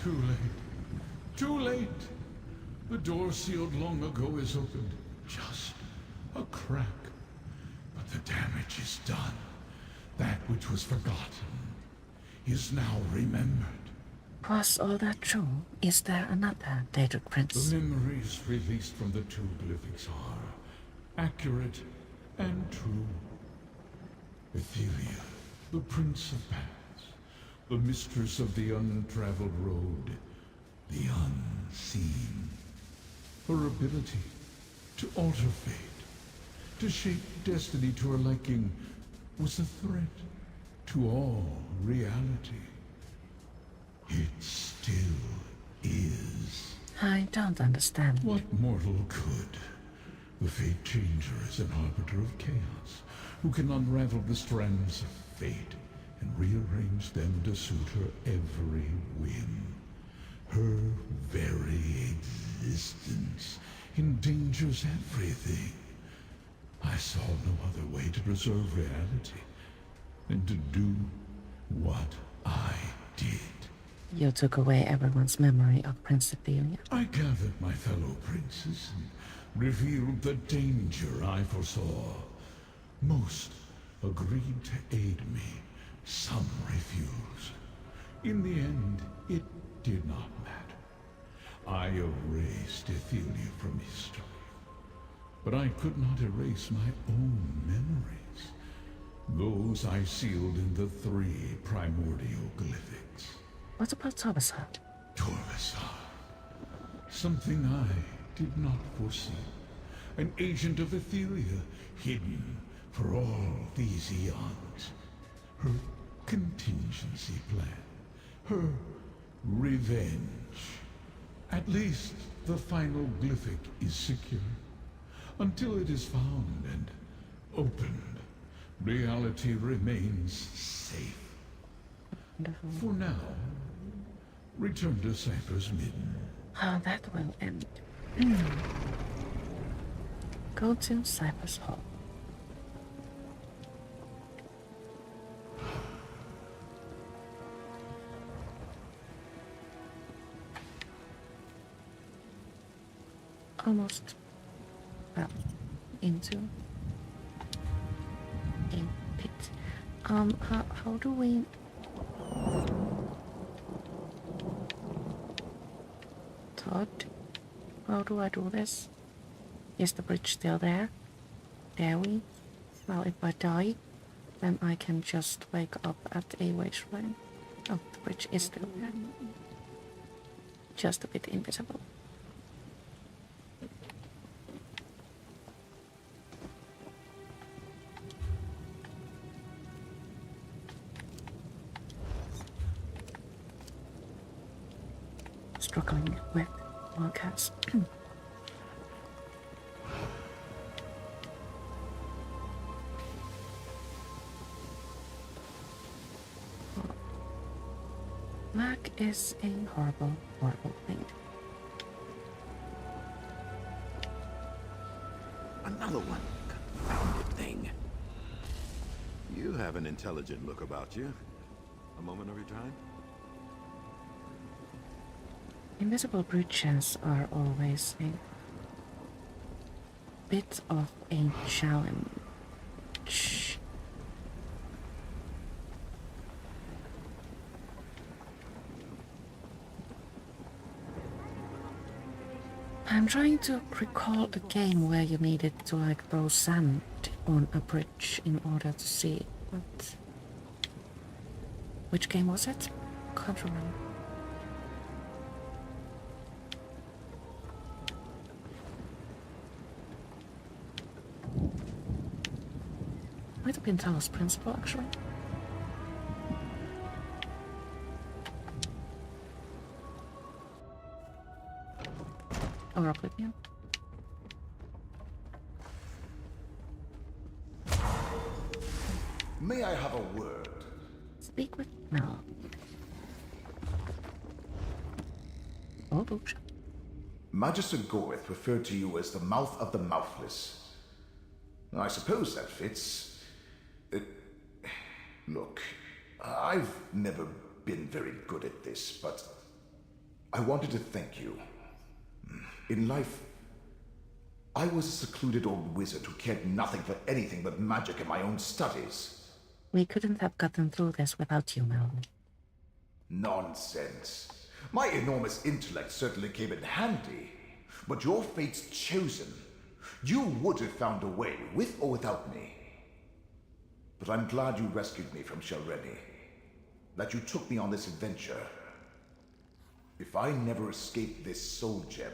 Too late. Too late! The door sealed long ago is opened. Just a crack. But the damage is done. That which was forgotten is now remembered. Was all that true? Is there another Daedric prince? The memories released from the two glyphics are accurate and true. Athelia, the Prince of Paths, the mistress of the untraveled road, the unseen. Her ability to alter fate, to shape destiny to her liking, was a threat to all reality. It still is. I don't understand. What mortal could? The Fate Changer is an arbiter of chaos, who can unravel the strands of fate and rearrange them to suit her every whim. Her very existence endangers everything. I saw no other way to preserve reality than to do what I did. You took away everyone's memory of Prince Athelia. I gathered my fellow princes and revealed the danger I foresaw. Most agreed to aid me, Some refuse. In the end, it did not matter. I erased Ethelia from history. But I could not erase my own memories. Those I sealed in the 3 primordial glyphics. What about Tabasar? Torvasar. Something I did not foresee. An agent of Ethelia, hidden for all these eons. Her contingency plan. Her revenge. At least the final glyphic is secure. Until it is found and opened, reality remains safe. For now, return to Cypher's Midden. How that will end. Go to Cypher's Hall. Almost, well, into a pit. How do we... Todd, how do I do this? Is the bridge still there? Dare we? Well, if I die, then I can just wake up at a wasteland. Oh, the bridge is still there. Just a bit invisible. Struggling with markers. Lag is a horrible, horrible thing. Another one. Confounded thing. You have an intelligent look about you. A moment of your time? Invisible bridges are always a bit of a challenge. I'm trying to recall a game where you needed to like throw sand on a bridge in order to see what... Which game was it? Can't remember. Might have been Talos Principle, actually. Or Oblivion. May I have a word? Speak with Mel. Oh, books. Magister Goreth referred to you as the mouth of the mouthless. I suppose that fits. Look, I've never been very good at this, but I wanted to thank you. In life, I was a secluded old wizard who cared nothing for anything but magic and my own studies. We couldn't have gotten through this without you, Mel. Nonsense. My enormous intellect certainly came in handy, but your fate's chosen. You would have found a way, with or without me. But I'm glad you rescued me from Shalreni, that you took me on this adventure. If I never escaped this soul gem...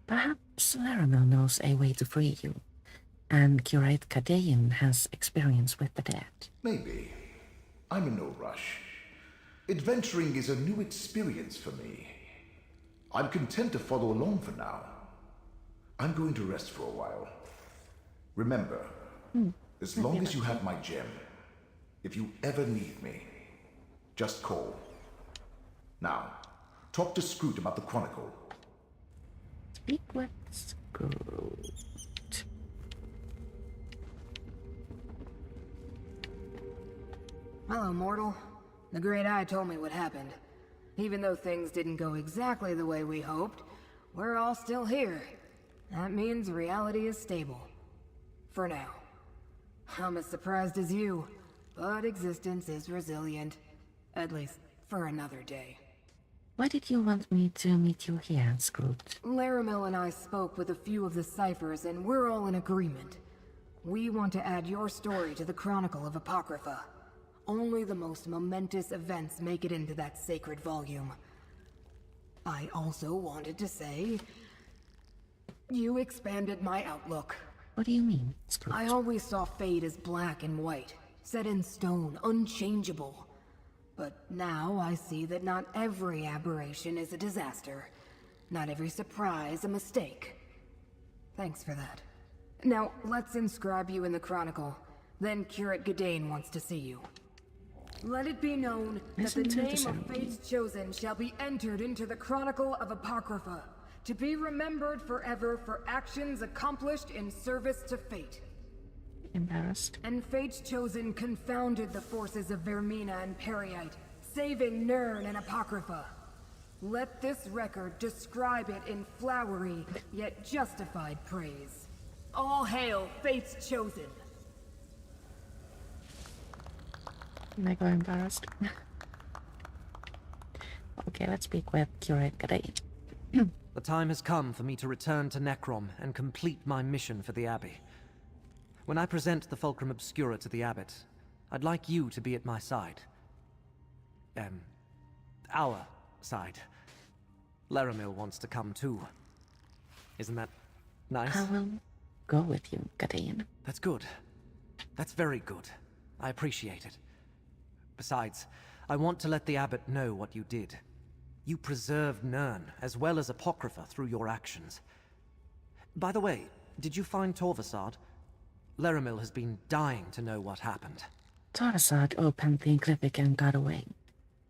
Perhaps Laramel knows a way to free you, and Curate Kadean has experience with the dead. Maybe. I'm in no rush. Adventuring is a new experience for me. I'm content to follow along for now. I'm going to rest for a while. Remember, as long as you have my gem, if you ever need me, just call. Now, talk to Scroot about the Chronicle. Speak with Scroot. Hello, mortal. The Great Eye told me what happened. Even though things didn't go exactly the way we hoped, we're all still here. That means reality is stable. For now. I'm as surprised as you. But existence is resilient. At least for another day. Why did you want me to meet you here, Scrooge? Laramil and I spoke with a few of the ciphers, and we're all in agreement. We want to add your story to the Chronicle of Apocrypha. Only the most momentous events make it into that sacred volume. I also wanted to say, you expanded my outlook. What do you mean, Scrooge? I always saw fate as black and white, set in stone, unchangeable. But now I see that not every aberration is a disaster. Not every surprise a mistake. Thanks for that. Now, let's inscribe you in the Chronicle. Then Curate Gadain wants to see you. Let it be known that the name of Fate's Chosen shall be entered into the Chronicle of Apocrypha, to be remembered forever for actions accomplished in service to Fate. Embarrassed. And Fate's Chosen confounded the forces of Vermina and Periite, saving Nirn and Apocrypha. Let this record describe it in flowery, yet justified praise. All hail Fate's Chosen! I got embarrassed. Okay, let's speak with Curate Gadain. The time has come for me to return to Necrom and complete my mission for the Abbey. When I present the Fulcrum Obscura to the Abbot, I'd like you to be at my side. Our side. Laramil wants to come too. Isn't that nice? I will go with you, Gadain. That's good. That's very good. I appreciate it. Besides, I want to let the Abbot know what you did. You preserved Nirn, as well as Apocrypha, through your actions. By the way, did you find Torvasad? Laramil has been dying to know what happened. Torvasad opened the glyphic and got away.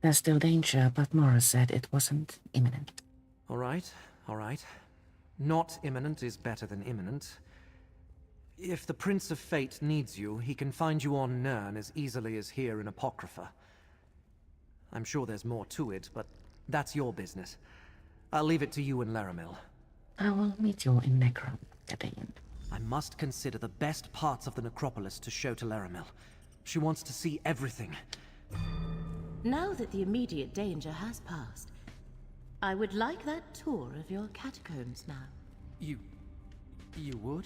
There's still danger, but Mora said it wasn't imminent. All right. Not imminent is better than imminent. If the Prince of Fate needs you, he can find you on Nirn as easily as here in Apocrypha. I'm sure there's more to it, but that's your business. I'll leave it to you and Laramil. I will meet you in Necrom, Gadain. I must consider the best parts of the necropolis to show to Laramil. She wants to see everything. Now that the immediate danger has passed, I would like that tour of your catacombs now. You would?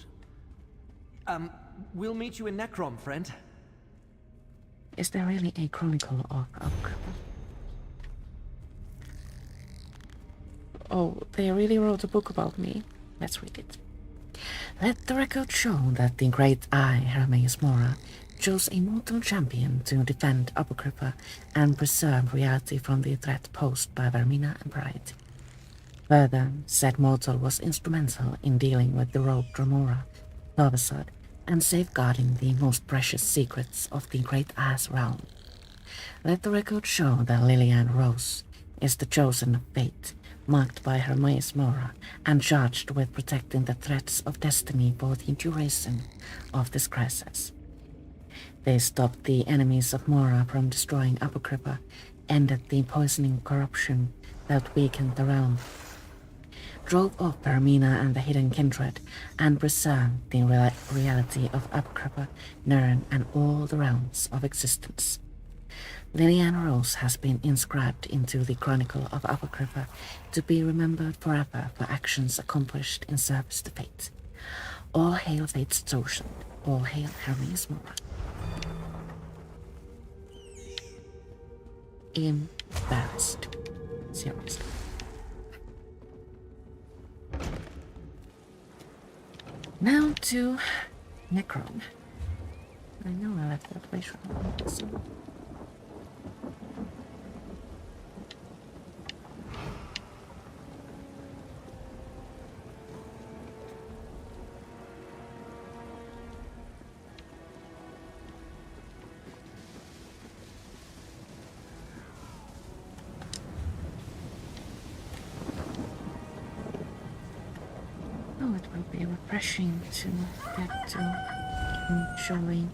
We'll meet you in Necrom, friend. Is there really a Chronicle of Apocrypha? Oh, they really wrote a book about me. Let's read it. Let the record show that the great Eye, Hermaeus Mora, chose a mortal champion to defend Apocrypha and preserve reality from the threat posed by Vermina and Periite. Further, said mortal was instrumental in dealing with the rogue Dromora, Torvasad, and safeguarding the most precious secrets of the great Eye's realm. Let the record show that Liliane Rose is the chosen of Fate, marked by Hermaeus Mora, and charged with protecting the threads of destiny for the duration of this crisis. They stopped the enemies of Mora from destroying Apocrypha, ended the poisoning corruption that weakened the realm, drove off Vermina and the hidden kindred, and preserved the reality of Apocrypha, Nirn, and all the realms of existence. Liliane Rose has been inscribed into the Chronicle of Apocrypha to be remembered forever for actions accomplished in service to Fate. All hail Fate's Chosen. All hail Hermaeus Mora. Embarrassed. Seriously. Now to Necrom. I know I left that place wrong, so... Oh, it will be refreshing to get to enjoy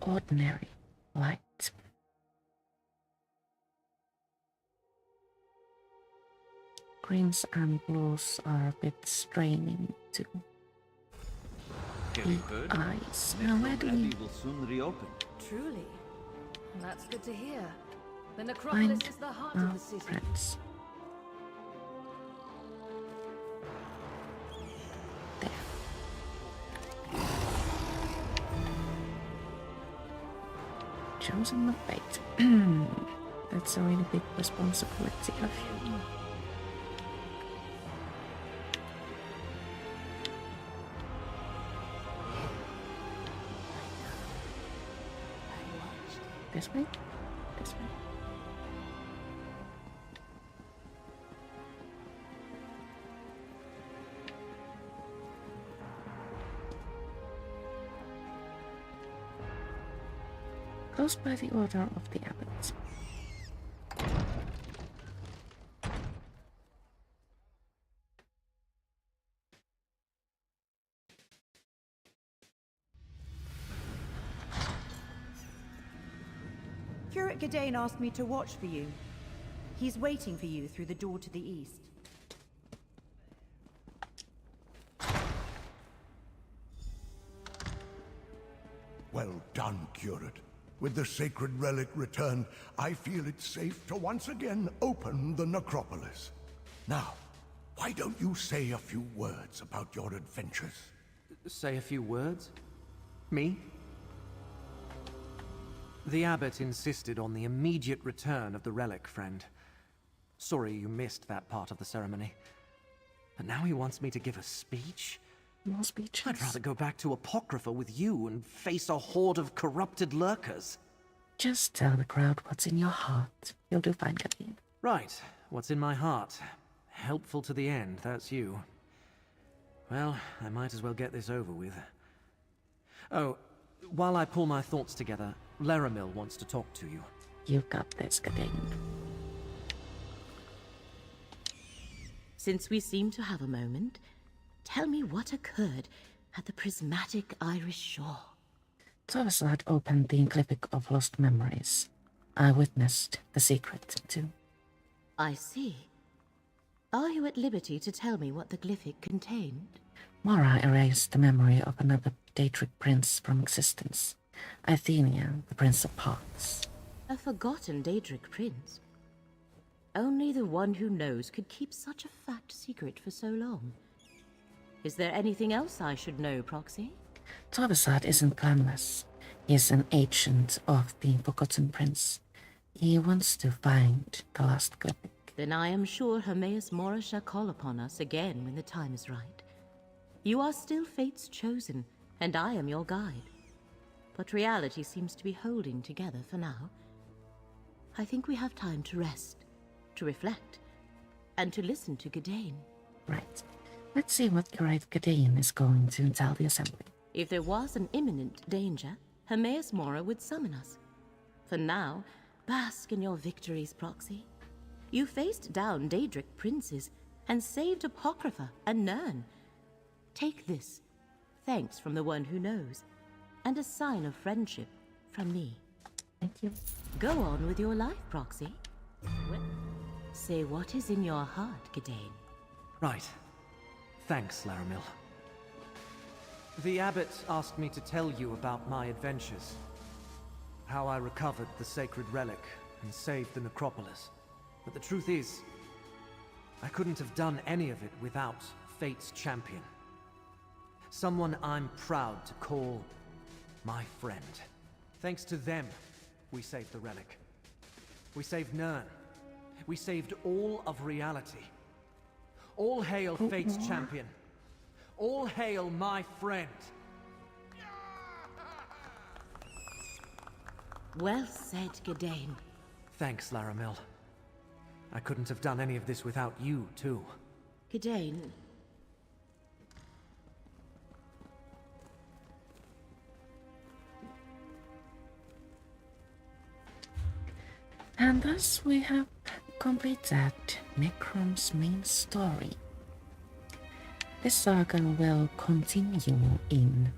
ordinary light. Greens and blues are a bit straining too. Carry heard. eyes. Now where do we Necrom will soon reopen. Truly. That's good to hear. The find necropolis is the heart our of the city. friends? There. Chosen of fate. That's a really big responsibility of you. This way? This way. Close by the order of the abbots. Curate Gadain asked me to watch for you. He's waiting for you through the door to the east. Well done, Curate. With the sacred relic returned, I feel it's safe to once again open the necropolis. Now, why don't you say a few words about your adventures? Say a few words? Me? The abbot insisted on the immediate return of the relic, friend. Sorry you missed that part of the ceremony. But now he wants me to give a speech? More speeches? I'd rather go back to Apocrypha with you and face a horde of corrupted lurkers. Just tell the crowd what's in your heart. You'll do fine, Kathleen. Right. What's in my heart? Helpful to the end, that's you. Well, I might as well get this over with. Oh, while I pull my thoughts together, Laramil wants to talk to you. You got this, Gadain. Since we seem to have a moment, tell me what occurred at the prismatic Irish shore. Torvasad opened the Glyphic of Lost Memories. I witnessed the secret, too. I see. Are you at liberty to tell me what the Glyphic contained? Mara erased the memory of another Daedric prince from existence. Athenia, the Prince of Parts. A forgotten Daedric prince? Only the one who knows could keep such a fat secret for so long. Is there anything else I should know, Proxy? Torvasad isn't clanless. He is an agent of the Forgotten Prince. He wants to find the last Glyphic. Then I am sure Hermaeus Mora shall call upon us again when the time is right. You are still Fate's chosen, and I am your guide. But reality seems to be holding together for now. I think we have time to rest, to reflect, and to listen to Gadain. Right. Let's see what Curate Gadain is going to tell the Assembly. If there was an imminent danger, Hermaeus Mora would summon us. For now, bask in your victories, Proxy. You faced down Daedric princes and saved Apocrypha and Nern. Take this, thanks from the one who knows, and a sign of friendship from me. Thank you. Go on with your life, Proxy. Well, say what is in your heart, Gadain. Right. Thanks, Laramil. The abbot asked me to tell you about my adventures. How I recovered the sacred relic and saved the necropolis. But the truth is, I couldn't have done any of it without Fate's champion. Someone I'm proud to call my friend. Thanks to them, we saved the relic. We saved Nern. We saved all of reality. All hail Fate's champion. All hail my friend. Well said, Gadain. Thanks, Laramil. I couldn't have done any of this without you, too. Gadain. And thus we have completed Necrom's main story. This saga will continue in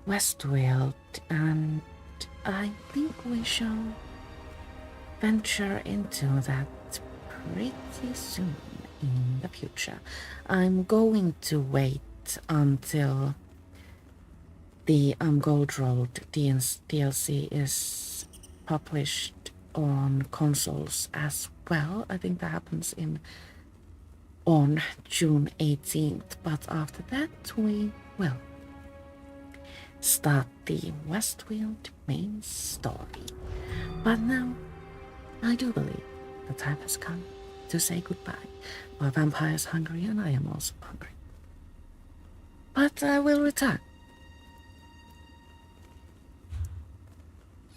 Westfield, and I think we shall venture into that pretty soon in the future. I'm going to wait until the Gold Road DLC is published on consoles as well. I think that happens on June 18th, but after that we will start the Westfield main story. But now, I do believe the time has come to say goodbye. My vampire is hungry and I am also hungry. But I will return.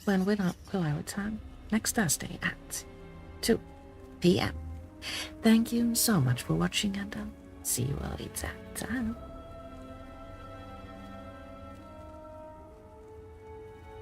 When will I return? Next Thursday at 2 p.m. Thank you so much for watching and I'll see you all later.